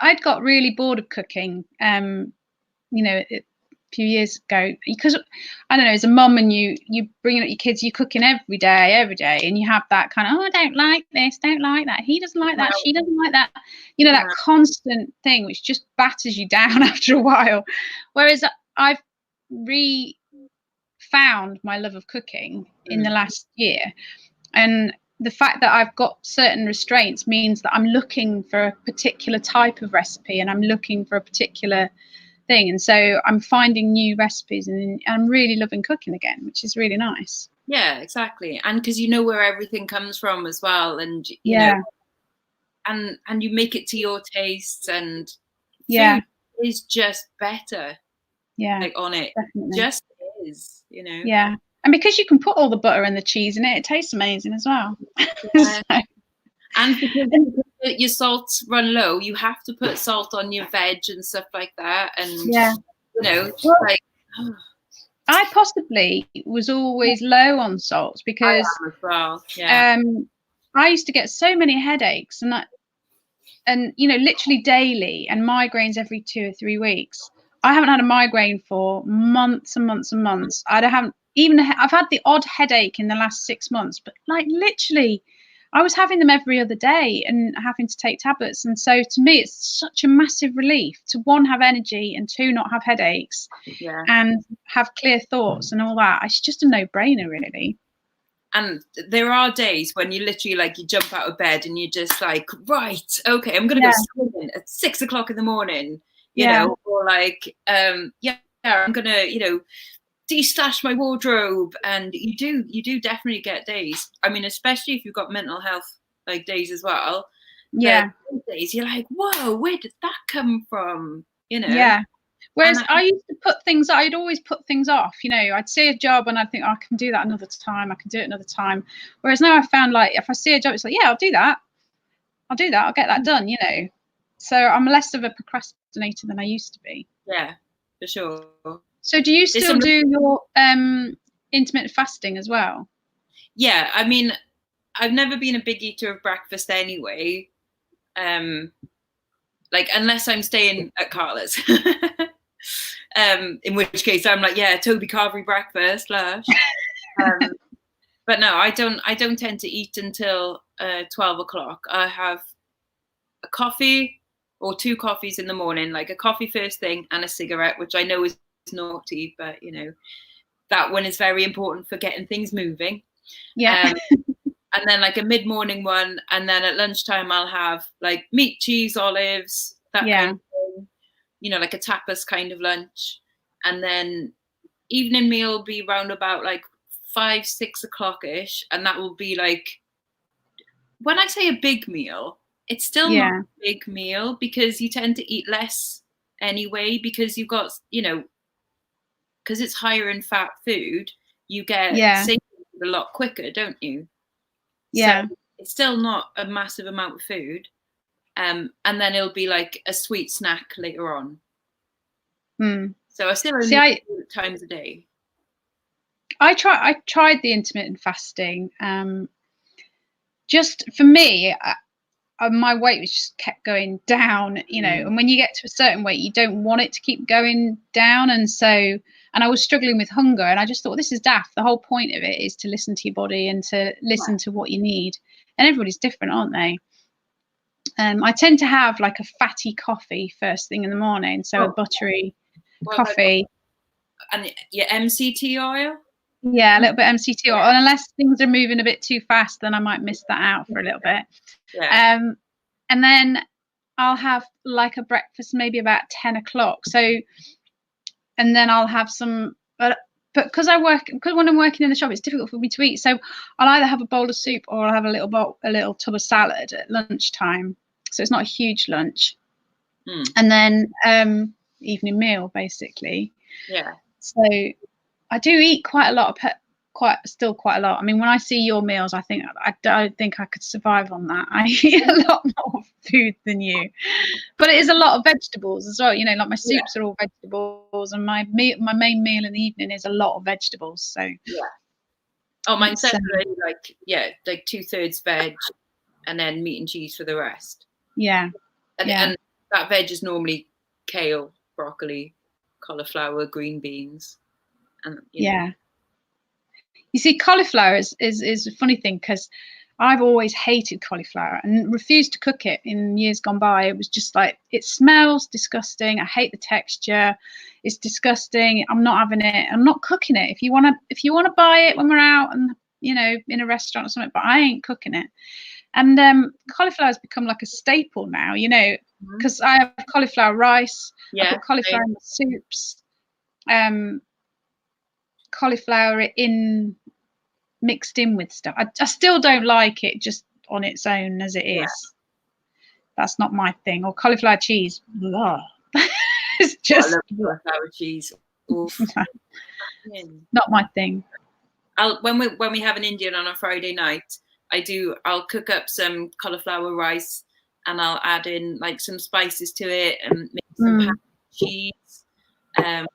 I'd got really bored of cooking. You know, few years ago, because I don't know, as a mum, and you bringing up your kids, you're cooking every day, and you have that kind of, oh, I don't like this, don't like that, he doesn't like that, she doesn't like that, you know, that constant thing which just batters you down after a while. Whereas I've found my love of cooking in the last year, and the fact that I've got certain restraints means that I'm looking for a particular type of recipe, and I'm looking for a particular thing, and so I'm finding new recipes, and I'm really loving cooking again, which is really nice.
Yeah, exactly. And because you know where everything comes from as well, and you
Yeah.
know, and you make it to your tastes, and
Yeah.
food is just better.
Yeah,
Like on it,
definitely.
just is, you know.
Yeah, and because you can put all the butter and the cheese in it, it tastes amazing as well.
Yeah.
So,
And because your salts run low, you have to put salt on your veg and stuff like that. And
yeah,
you know,
well,
like
I possibly was always low on salt
I
because
am as well. Yeah.
I used to get so many headaches, and you know, literally daily, and migraines every 2 or 3 weeks. I haven't had a migraine for months and months and months. I've had the odd headache in the last 6 months, but like literally I was having them every other day and having to take tablets. And so to me, it's such a massive relief to, one, have energy, and two, not have headaches,
Yeah.
and have clear thoughts and all that. It's just a no-brainer, really.
And there are days when you literally like you jump out of bed and you're just like, right, okay, I'm gonna go swimming at 6 o'clock in the morning, you know, or like I'm gonna, you know, de-stash my wardrobe. And you do definitely get days. I mean, especially if you've got mental health like days as well.
Yeah.
Days you're like, whoa, where did that come from? You know?
Yeah. Whereas
And
I used to I'd always put things off, you know, I'd see a job and I'd think, oh, I can do that another time. I can do it another time. Whereas now I found, like, if I see a job, it's like, yeah, I'll do that. I'll do that. I'll get that done, you know. So I'm less of a procrastinator than I used to be.
yeah, for sure.
So do you still do your intermittent fasting as well?
Yeah, I mean, I've never been a big eater of breakfast anyway. Like unless I'm staying at Carla's. In which case I'm like, yeah, Toby Carvery breakfast, lush. But no, I don't tend to eat until 12 o'clock. I have a coffee or 2 coffees in the morning, like a coffee first thing and a cigarette, which I know is naughty, but you know, that one is very important for getting things moving.
Yeah.
And then like a mid-morning one, and then at lunchtime I'll have like meat, cheese, olives, that kind of thing, you know, like a tapas kind of lunch. And then evening meal will be round about like 5-6 o'clock ish, and that will be like, when I say a big meal, it's still not a big meal because you tend to eat less anyway, because you've got, you know, because it's higher in fat food, you get satiated a lot quicker, don't you?
Yeah.
So it's still not a massive amount of food. And then it'll be like a sweet snack later on. So I still only eat 2 times a day.
I tried the intermittent fasting. Just for me, my weight was just kept going down, you know, and when you get to a certain weight, you don't want it to keep going down. And I was struggling with hunger, and I just thought, this is daft. The whole point of it is to listen to your body and to listen to what you need. And everybody's different, aren't they? I tend to have like a fatty coffee first thing in the morning, so a buttery coffee.
And your MCT oil?
Yeah, a little bit MCT oil. And unless things are moving a bit too fast, then I might miss that out for a little bit.
Yeah.
And then I'll have like a breakfast maybe about 10 o'clock. So, and then I'll have some, but because when I'm working in the shop, it's difficult for me to eat. So I'll either have a bowl of soup or I'll have a little tub of salad at lunchtime. So it's not a huge lunch. And then evening meal, basically.
Yeah.
So I do eat quite a lot quite a lot. I mean, when I see your meals, I don't think I could survive on that. I eat a lot more food than you, but it is a lot of vegetables as well. You know, like my soups are all vegetables, and my main meal in the evening is a lot of vegetables. So
yeah. Oh, mine's definitely like 2/3 veg, and then meat and cheese for the rest.
Yeah.
And that veg is normally kale, broccoli. cauliflower, green beans, and
yeah. You see, cauliflower is a funny thing because I've always hated cauliflower and refused to cook it in years gone by. It was just like, it smells disgusting. I hate the texture. It's disgusting. I'm not having it. I'm not cooking it. If you want to buy it when we're out and, you know, in a restaurant or something, but I ain't cooking it. And cauliflower has become like a staple now, you know, because I have cauliflower rice. I put cauliflower in my soups. Cauliflower mixed in with stuff. I still don't like it just on its own as it is. That's not my thing. Or cauliflower cheese. It's just,
I love cauliflower cheese.
not my thing.
When we have an Indian on a Friday night, I'll cook up some cauliflower rice and I'll add in like some spices to it and make some cheese. And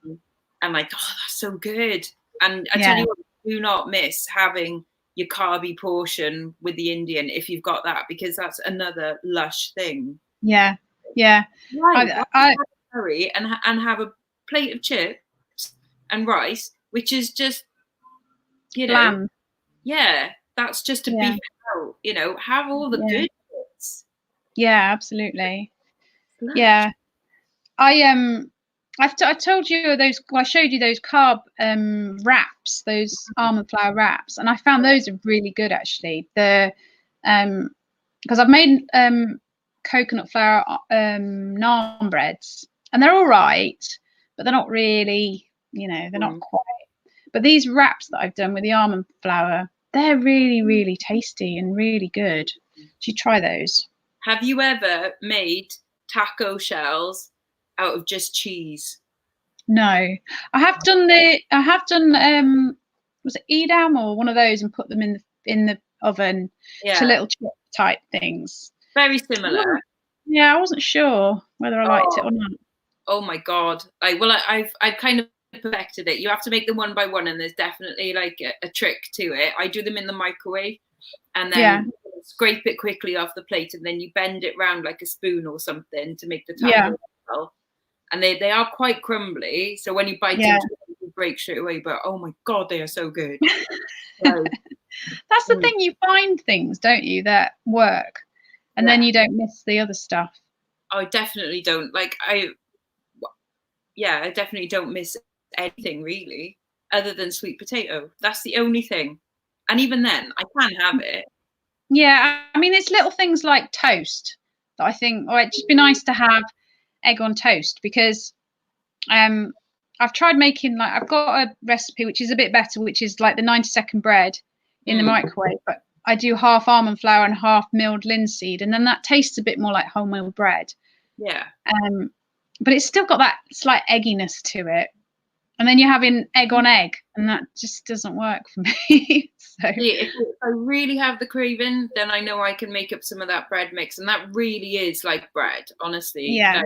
like, oh, that's so good. And I tell you what, do not miss having your carby portion with the Indian if you've got that, because that's another lush thing.
Yeah.
Right. I curry and have a plate of chips and rice, which is just, you know,
bland.
Yeah, that's just to beef it out. You know, have all the good bits.
Yeah, absolutely. Lush. Yeah, I told you those. Well, I showed you those carb wraps, those almond flour wraps, and I found those are really good actually. The because I've made coconut flour naan breads, and they're all right, but they're not really, you know, they're not quite. But these wraps that I've done with the almond flour, they're really, really tasty and really good. Do you try those?
Have you ever made taco shells out of just cheese?
No, I have done was it Edam or one of those, and put them in the oven to little chip type things.
Very similar.
Yeah, I wasn't sure whether I liked it or not.
Oh my god! I've kind of perfected it. You have to make them one by one, and there's definitely like a trick to it. I do them in the microwave, and then scrape it quickly off the plate, and then you bend it round like a spoon or something to make the taco shell. And they are quite crumbly, so when you bite into it, you break straight away. But oh my god, they are so good. So,
that's the thing, you find things, don't you, that work, and then you don't miss the other stuff.
I definitely don't. Like I definitely don't miss anything really, other than sweet potato. That's the only thing, and even then, I can have it.
Yeah, I mean, it's little things like toast that I think, it'd just be nice to have egg on toast, because I've tried making, like, I've got a recipe which is a bit better, which is like the 90-second bread in the microwave, but I do half almond flour and half milled linseed, and then that tastes a bit more like wholemeal bread.
Yeah.
But it's still got that slight egginess to it, and then you're having egg on egg, and that just doesn't work for me. So
if I really have the craving, then I know I can make up some of that bread mix, and that really is like bread, honestly.
Yeah.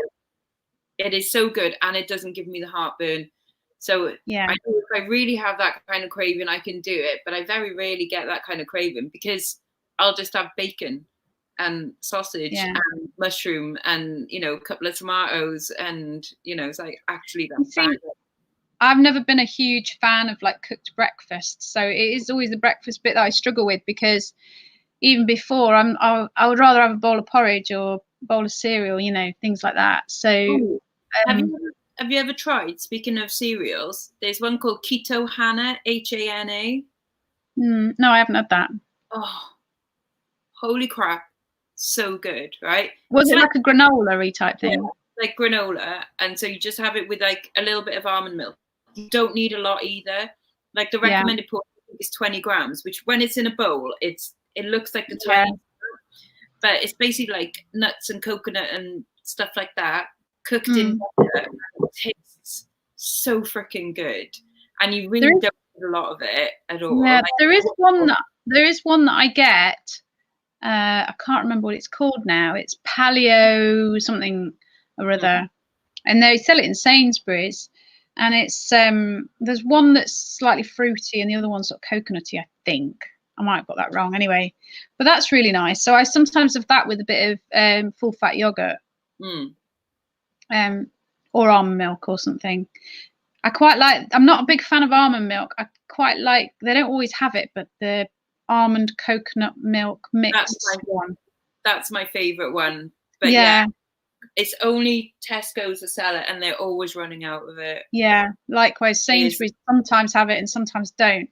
It is so good, and it doesn't give me the heartburn. So I know if I really have that kind of craving, I can do it, but I very rarely get that kind of craving because I'll just have bacon and sausage and mushroom and, you know, a couple of tomatoes, and, you know, it's like, actually that's bad.
I've never been a huge fan of like cooked breakfast, so it is always the breakfast bit that I struggle with, because even before I would rather have a bowl of porridge or a bowl of cereal, you know, things like that. So
have you ever tried, speaking of cereals, there's one called Keto Hana, HANA?
No, I haven't had that.
Oh, holy crap, so good, right?
Was it like a granola-y type thing?
Yeah, like granola, and so you just have it with like a little bit of almond milk. You don't need a lot either. Like the recommended portion is 20 grams, which when it's in a bowl, it looks like the tiny, but it's basically like nuts and coconut and stuff like that cooked in butter. It tastes so freaking good, and you really don't need a lot of it at all.
Yeah, like, there is one that I get. I can't remember what it's called now. It's paleo something or other, and they sell it in Sainsbury's. And it's there's one that's slightly fruity, and the other one's sort of coconutty, I think. I might have got that wrong anyway, but that's really nice. So I sometimes have that with a bit of full fat yogurt, or almond milk or something. I quite like. I'm not a big fan of almond milk. I quite like. They don't always have it, but the almond coconut milk mix one.
That's my favourite one. But
yeah,
it's only Tesco's that sell it, and they're always running out of it.
Yeah, likewise, Sainsbury's sometimes have it and sometimes don't.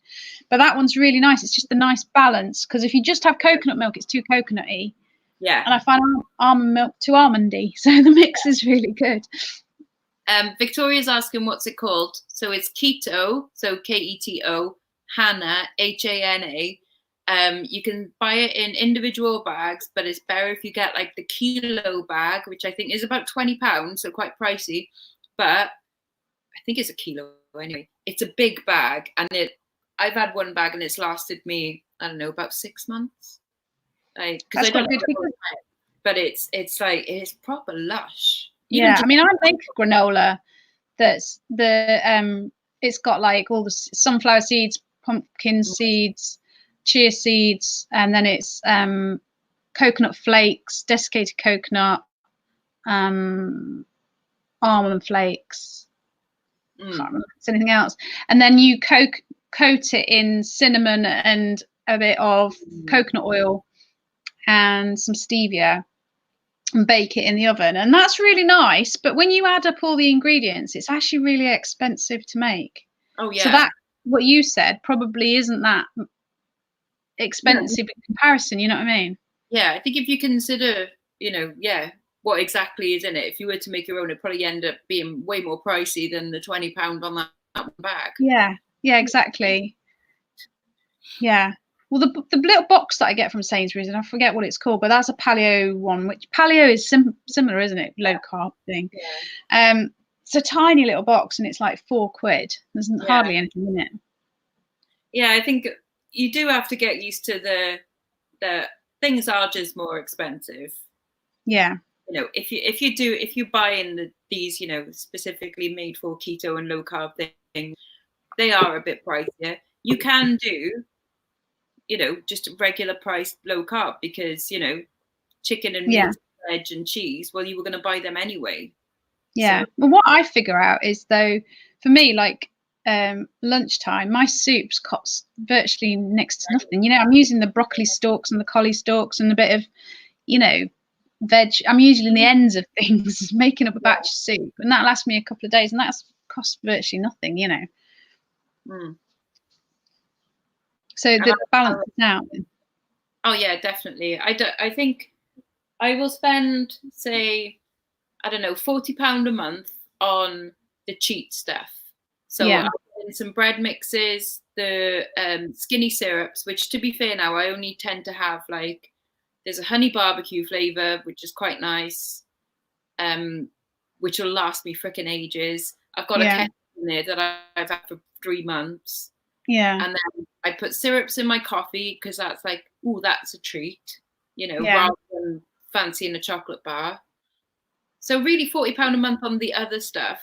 But that one's really nice. It's just a nice balance, because if you just have coconut milk, it's too coconutty.
Yeah.
And I find almond milk too almondy. So the mix is really good.
Victoria's asking what's it called. So it's keto, so Keto, Hana, Hana. You can buy it in individual bags, but it's better if you get like the kilo bag, which I think is about £20, so quite pricey. But I think it's a kilo anyway. It's a big bag, and I've had one bag and it's lasted me, I don't know, about 6 months. Because I don't know, but it's like it's proper lush.
Yeah, I mean, I make granola that's it's got like all the sunflower seeds, pumpkin seeds, chia seeds, and then it's coconut flakes, desiccated coconut, almond flakes. Can't remember if it's anything else. And then you coat it in cinnamon and a bit of coconut oil and some stevia, and bake it in the oven, and that's really nice. But when you add up all the ingredients, it's actually really expensive to make.
Oh yeah.
So that, what you said, probably isn't that expensive in comparison, you know what I mean?
Yeah, I think if you consider, what exactly is in it, if you were to make your own, it'd probably end up being way more pricey than the £20 on that bag.
Yeah, exactly. Yeah. Well, the little box that I get from Sainsbury's, and I forget what it's called, but that's a paleo one, which paleo is similar, isn't it? Low carb thing. Yeah. It's a tiny little box, and it's like £4. There's hardly anything in it. Yeah,
I think you do have to get used to the things are just more expensive.
Yeah.
If you buy in these, specifically made for keto and low carb things, they are a bit pricier. You can do, just regular price low carb, because, chicken and meat, veg and cheese, well, you were going to buy them anyway.
Yeah. So. Well, what I figure out is, though, for me, like lunchtime, my soups cost virtually next to nothing. I'm using the broccoli stalks and the collie stalks and a bit of, veg. I'm usually in the ends of things, making up a batch of soup, and that lasts me a couple of days, and that's cost virtually nothing, So the balance is out.
Oh yeah, definitely. I think I will spend, say, I don't know, £40 a month on the cheat stuff. So I'll put in some bread mixes, the skinny syrups, which, to be fair now, I only tend to have like, there's a honey barbecue flavour, which is quite nice, which will last me frickin' ages. I've got a kettle in there that I've had for 3 months.
Yeah.
And then I put syrups in my coffee, because that's like, ooh, that's a treat, rather than fancying a chocolate bar. So really £40 a month on the other stuff.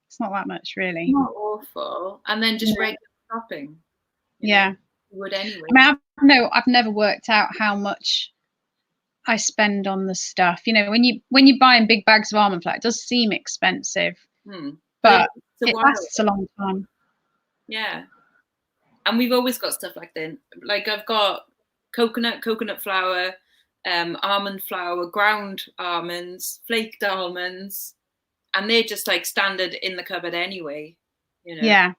It's not that much, really.
Not awful. And then just regular shopping.
You
would anyway.
I mean, I've never worked out how much I spend on the stuff. When you buy in big bags of almond flour, it does seem expensive, but it lasts a long time.
Yeah. And we've always got stuff like that. Like, I've got coconut flour, almond flour, ground almonds, flaked almonds, and they're just like standard in the cupboard anyway.
Yeah.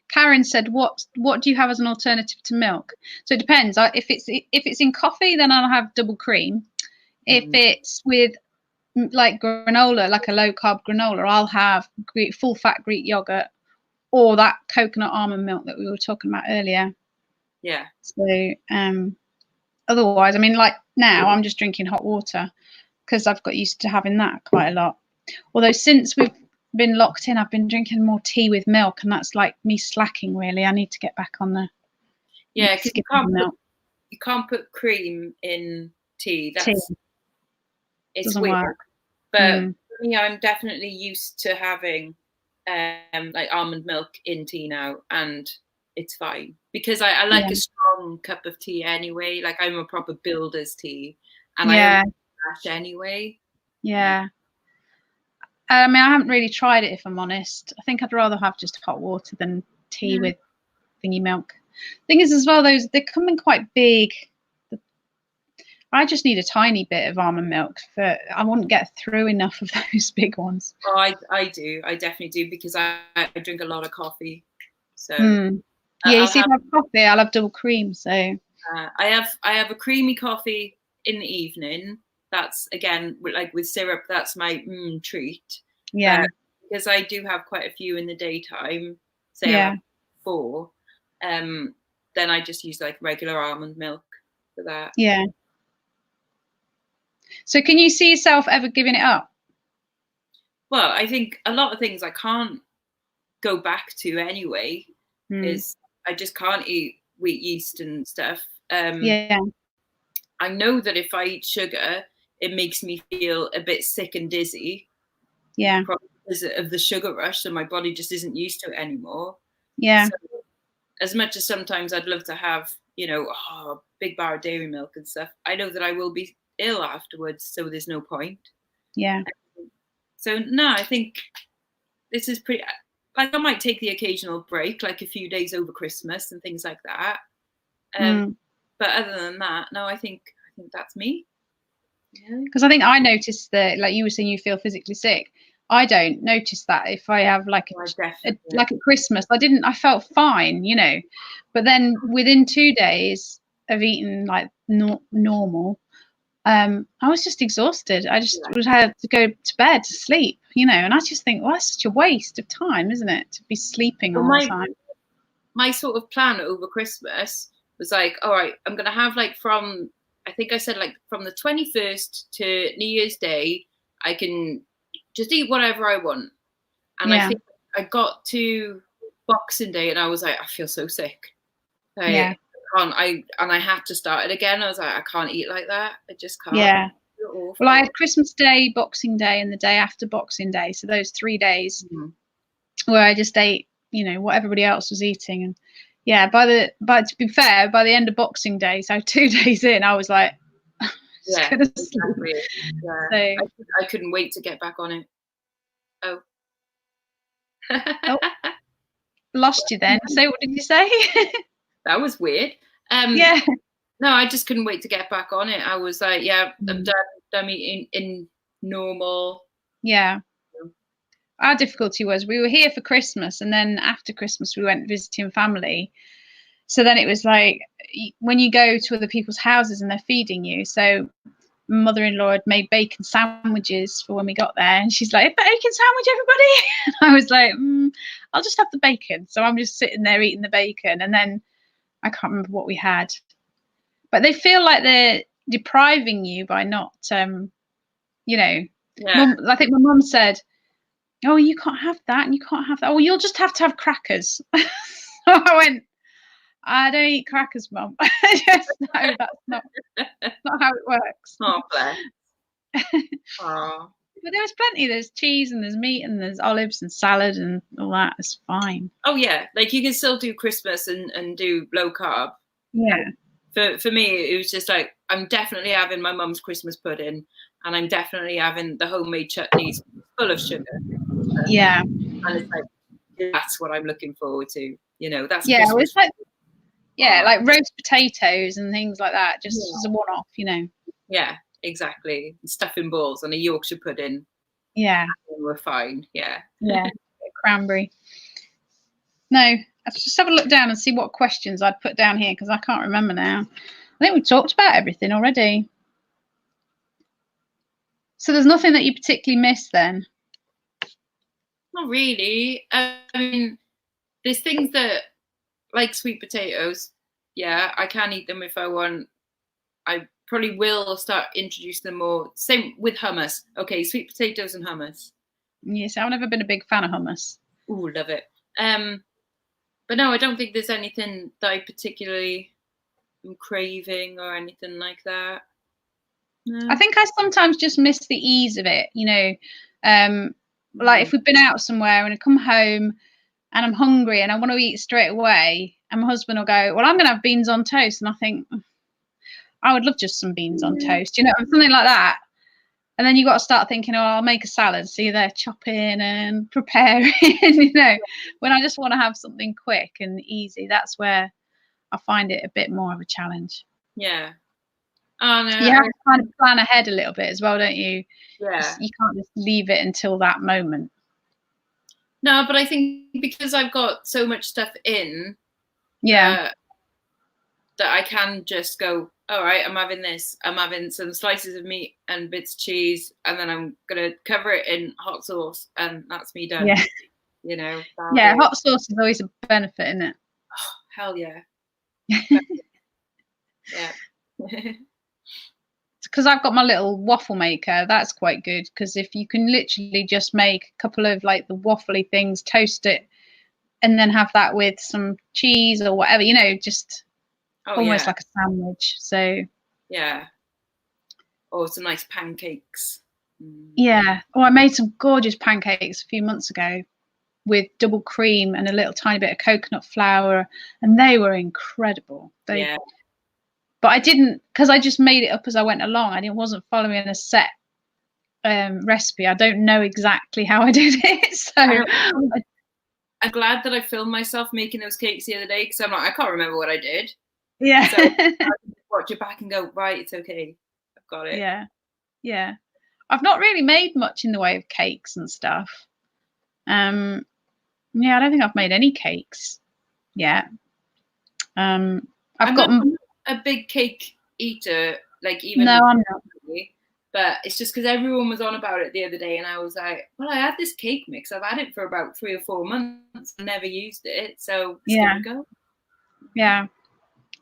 Karen said, "What do you have as an alternative to milk?" So it depends. If it's in coffee, then I'll have double cream. If it's with like granola, like a low carb granola, I'll have full fat Greek yogurt, or that coconut almond milk that we were talking about earlier.
Yeah.
So otherwise, I mean, like now I'm just drinking hot water, because I've got used to having that quite a lot. Although since we've been locked in, I've been drinking more tea with milk, and that's like me slacking, really. I need to get back on the
because you can't put cream in tea. It's weird. Work. But for me, I'm definitely used to having like almond milk in tea now, and it's fine, because I like a strong cup of tea anyway. Like, I'm a proper builder's tea, and I only dash anyway.
Yeah. I mean, I haven't really tried it, if I'm honest. I think I'd rather have just hot water than tea with thingy milk. Thing is, as well, they're coming quite big. I just need a tiny bit of almond milk. I wouldn't get through enough of those big ones.
Oh, I do. I definitely do, because I drink a lot of coffee. So
yeah, you see, if I have coffee, I'll have double cream. So
I have a creamy coffee in the evening. That's, again, like with syrup, that's my treat.
Yeah.
Because I do have quite a few in the daytime, say I have 4, then I just use like regular almond milk for that.
Yeah. So can you see yourself ever giving it up?
Well, I think a lot of things I can't go back to anyway, because I just can't eat wheat yeast and stuff.
Yeah.
I know that if I eat sugar, it makes me feel a bit sick and dizzy.
Yeah.
Probably because of the sugar rush, so my body just isn't used to it anymore.
Yeah.
So, as much as sometimes I'd love to have, a big bar of dairy milk and stuff, I know that I will be ill afterwards, so there's no point.
Yeah.
So no, I think this is pretty. Like, I might take the occasional break, like a few days over Christmas and things like that. But other than that, no, I think that's me.
Because I think I noticed that, like you were saying, you feel physically sick. I don't notice that if I have like like at Christmas. I felt fine, but then within 2 days of eating like normal, I was just exhausted. I just would have to go to bed to sleep, and I just think, well, that's such a waste of time, isn't it, to be sleeping all the time?
My sort of plan over Christmas was like, all right, I'm going to have like I think I said like from the 21st to New Year's Day, I can just eat whatever I want. And I think I got to Boxing Day and I was like, I feel so sick. I had to start it again. I was like, I can't eat like that. I just can't.
Yeah. Well, I had Christmas Day, Boxing Day, and the day after Boxing Day. So those 3 days where I just ate, what everybody else was eating. And yeah, but to be fair, by the end of Boxing Day, so 2 days in, I was like,
exactly. So, I couldn't wait to get back on it. Oh,
lost you then. So what did you say?
That was weird.
Yeah.
No, I just couldn't wait to get back on it. I was like, I'm done eating in normal.
Yeah. Our difficulty was we were here for Christmas, and then after Christmas we went visiting family. So then it was like when you go to other people's houses and they're feeding you. So mother-in-law had made bacon sandwiches for when we got there, and she's like, bacon sandwich, everybody. And I was like, I'll just have the bacon. So I'm just sitting there eating the bacon, and then I can't remember what we had. But they feel like they're depriving you by not, Mum, I think my mum said, oh, you can't have that and you can't have that. Oh, you'll just have to have crackers. So I went, I don't eat crackers, Mum. Just no, that's not how it works.
Oh, bless. Oh.
But there was plenty. There's cheese and there's meat and there's olives and salad and all that. It's fine.
Oh yeah, like you can still do Christmas and do low carb.
Yeah.
For me, it was just like, I'm definitely having my mum's Christmas pudding, and I'm definitely having the homemade chutneys full of sugar.
Yeah.
And it's like, that's what I'm looking forward to. That's
Christmas. It's like like roast potatoes and things like that, just as a one-off,
Yeah, exactly. Stuffing balls and a Yorkshire pudding.
Yeah.
And we're fine. Yeah.
Yeah. Cranberry. No, let's just have a look down and see what questions I'd put down here, because I can't remember now. I think we talked about everything already. So there's nothing that you particularly miss then?
Not really. I mean, there's things that, like sweet potatoes, I can eat them if I want. I probably will start introducing them more. Same with hummus. Okay, sweet potatoes and hummus.
Yes, I've never been a big fan of hummus.
Ooh, love it. But no, I don't think there's anything that I particularly am craving or anything like that. No.
I think I sometimes just miss the ease of it, like if we've been out somewhere and I come home and I'm hungry and I want to eat straight away, and my husband will go, well, I'm going to have beans on toast. And I think, I would love just some beans on toast, something like that. And then you got to start thinking, oh, I'll make a salad. So you're there chopping and preparing, when I just want to have something quick and easy. That's where I find it a bit more of a challenge.
Yeah. Oh, no.
You have to kind of plan ahead a little bit as well, don't you?
Yeah.
You can't just leave it until that moment.
No, but I think because I've got so much stuff in,
Yeah.
That I can just go, all right, I'm having this. I'm having some slices of meat and bits of cheese, and then I'm going to cover it in hot sauce, and that's me done.
Yeah. Yeah, hot sauce is always a benefit, isn't it?
Oh, hell yeah. Yeah.
Because I've got my little waffle maker. That's quite good, because if you can literally just make a couple of like the waffly things, toast it, and then have that with some cheese or whatever, just almost like a sandwich. So
yeah. Or some nice pancakes.
Yeah. Oh, I made some gorgeous pancakes a few months ago with double cream and a little tiny bit of coconut flour, and they were incredible.
Yeah.
But I didn't, because I just made it up as I went along. I wasn't following a set recipe. I don't know exactly how I did it. So
I'm glad that I filmed myself making those cakes the other day, because I'm like, I can't remember what I did.
Yeah.
So I can watch it back and go, right, it's okay. I've got it.
Yeah. Yeah. I've not really made much in the way of cakes and stuff. Yeah, I don't think I've made any cakes yet.
I'm not a big cake eater, like even.
No, I'm not.
Really, but it's just because everyone was on about it the other day, and I was like, well, I had this cake mix. I've had it for about 3 or 4 months and never used it. So
yeah.
Go.
Yeah.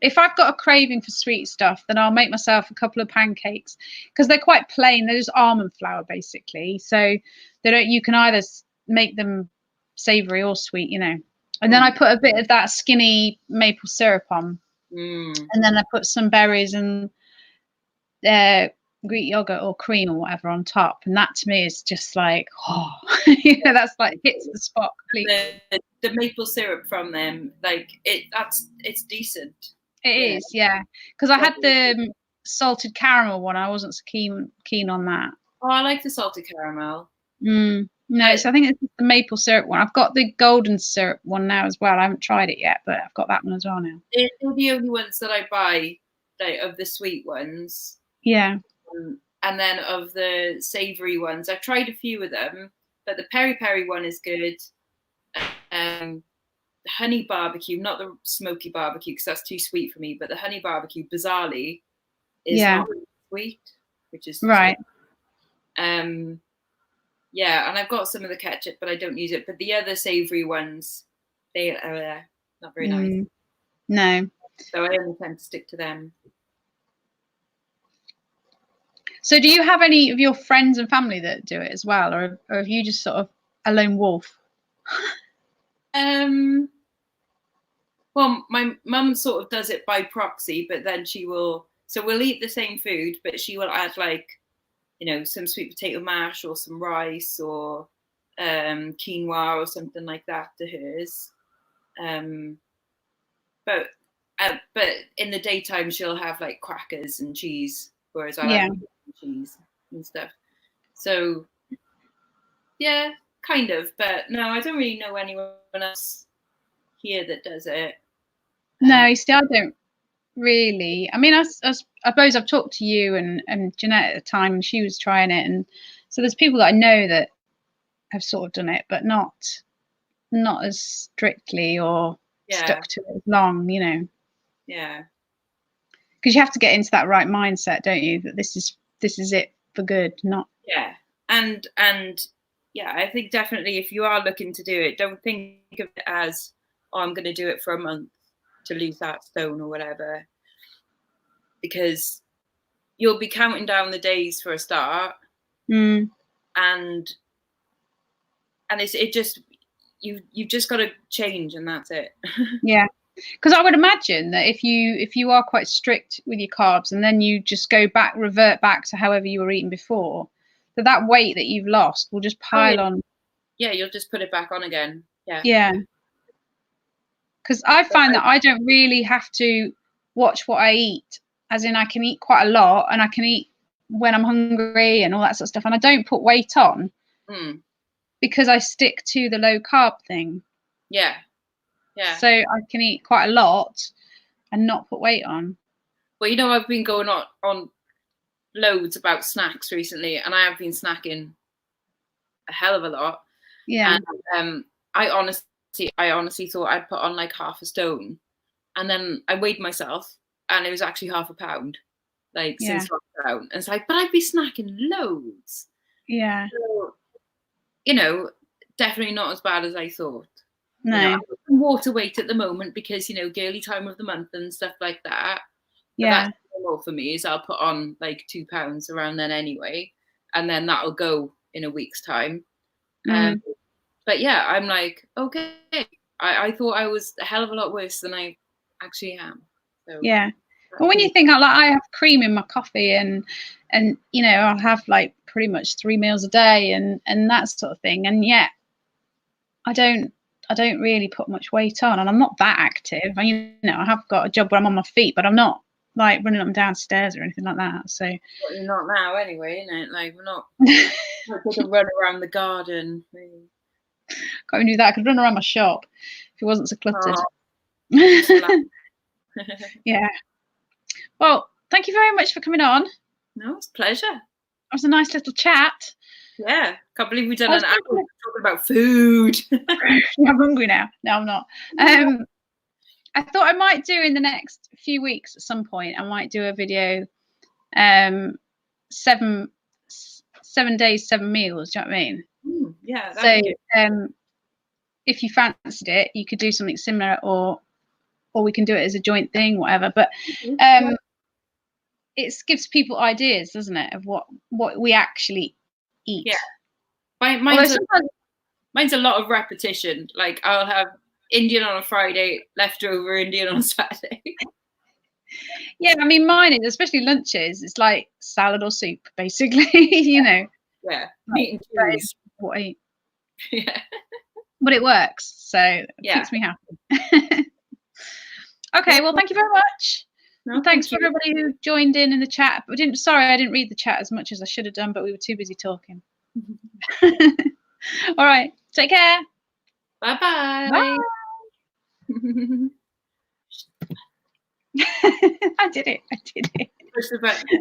If I've got a craving for sweet stuff, then I'll make myself a couple of pancakes, because they're quite plain. They're just almond flour, basically. So you can either make them savory or sweet, And then I put a bit of that skinny maple syrup on. And then I put some berries and Greek yogurt or cream or whatever on top. And that to me is just like, that's like hits the spot completely.
The maple syrup from them, like it's decent.
It is, yeah. Because I had the salted caramel one. I wasn't so keen on that.
Oh, I like the salted caramel.
No, so I think it's the maple syrup one. I've got the golden syrup one now as well. I haven't tried it yet, but I've got that one as well now.
They're the only ones that I buy, like, of the sweet ones.
Yeah.
And then of the savoury ones, I've tried a few of them, but the peri peri one is good. Honey barbecue, not the smoky barbecue, because that's too sweet for me, but the honey barbecue, bizarrely, is not really sweet, which is
right.
Yeah, and I've got some of the ketchup, but I don't use it. But the other savoury ones, they are not very nice.
No.
So I only tend to stick to them.
So do you have any of your friends and family that do it as well, or have you just sort of a lone wolf?
Well, my mum sort of does it by proxy, but then so we'll eat the same food, but she will add, like, some sweet potato mash or some rice or quinoa or something like that to hers. But in the daytime she'll have like crackers and cheese, whereas I like cheese and stuff. So yeah, kind of. But no, I don't really know anyone else here that does it.
No, you see, I don't really. I mean, I suppose I've talked to you and Jeanette at the time, and she was trying it, and so there's people that I know that have sort of done it, but not as strictly or stuck to it as long,
Yeah.
Because you have to get into that right mindset, don't you? That this is it for good, not.
Yeah, and yeah, I think definitely if you are looking to do it, don't think of it as, oh, I'm going to do it for a month to lose that stone or whatever, because you'll be counting down the days for a start, and it just you've just got to change, and that's it.
Yeah, because I would imagine that if you are quite strict with your carbs and then you just revert back to however you were eating before, that weight that you've lost will just pile on.
Yeah, you'll just put it back on again.
Yeah. Because I find that I don't really have to watch what I eat, as in I can eat quite a lot and I can eat when I'm hungry and all that sort of stuff. And I don't put weight on because I stick to the low carb thing.
Yeah.
So I can eat quite a lot and not put weight on.
Well, you know, I've been going on loads about snacks recently, and I have been snacking a hell of a lot.
Yeah.
And I honestly thought I'd put on like half a stone, and then I weighed myself, and it was actually half a pound, like since lockdown. And it's like, but I'd be snacking loads.
Yeah.
So, you know, definitely not as bad as I thought.
No.
You know, I'm water weight at the moment because, you know, girly time of the month and stuff like that. But that's normal for me, is I'll put on like 2 pounds around then anyway, and then that'll go in a week's time. But yeah, I'm like, okay, I thought I was a hell of a lot worse than I actually am. So,
yeah. Well, when you think, like, I have cream in my coffee, and you know, I'll have like pretty much 3 meals a day and that sort of thing, and yet I don't really put much weight on, and I'm not that active. You know, I have got a job where I'm on my feet, but I'm not like running up and down stairs or anything like that. So
well, you're not now anyway, isn't it? Like, we're not take a run around the garden.
Can't even do that. I could run around my shop if it wasn't so cluttered. Yeah. Well, thank you very much for coming on.
No, it's a pleasure.
It was a nice little chat.
Yeah, can't believe we've done an hour talking about food.
I'm hungry now. No, I'm not. I thought I might do in the next few weeks at some point. I might do a video, 7 days, 7 meals. Do you know what I mean?
Yeah.
So, if you fancied it, you could do something similar, or we can do it as a joint thing, whatever. But it gives people ideas, doesn't it, of what we actually eat?
Yeah. Mine's a lot of repetition. Like, I'll have Indian on a Friday, leftover Indian on a Saturday.
Yeah, I mean, mine is, especially lunches, it's like salad or soup, basically. You know.
Yeah, meat and cheese.
What I eat.
Yeah.
But it works, so it keeps me happy. Okay, well, thank you very much. No, and thanks for everybody who joined in the chat. I didn't read the chat as much as I should have done, but we were too busy talking. All right, take care.
Bye-bye.
Bye. I did it.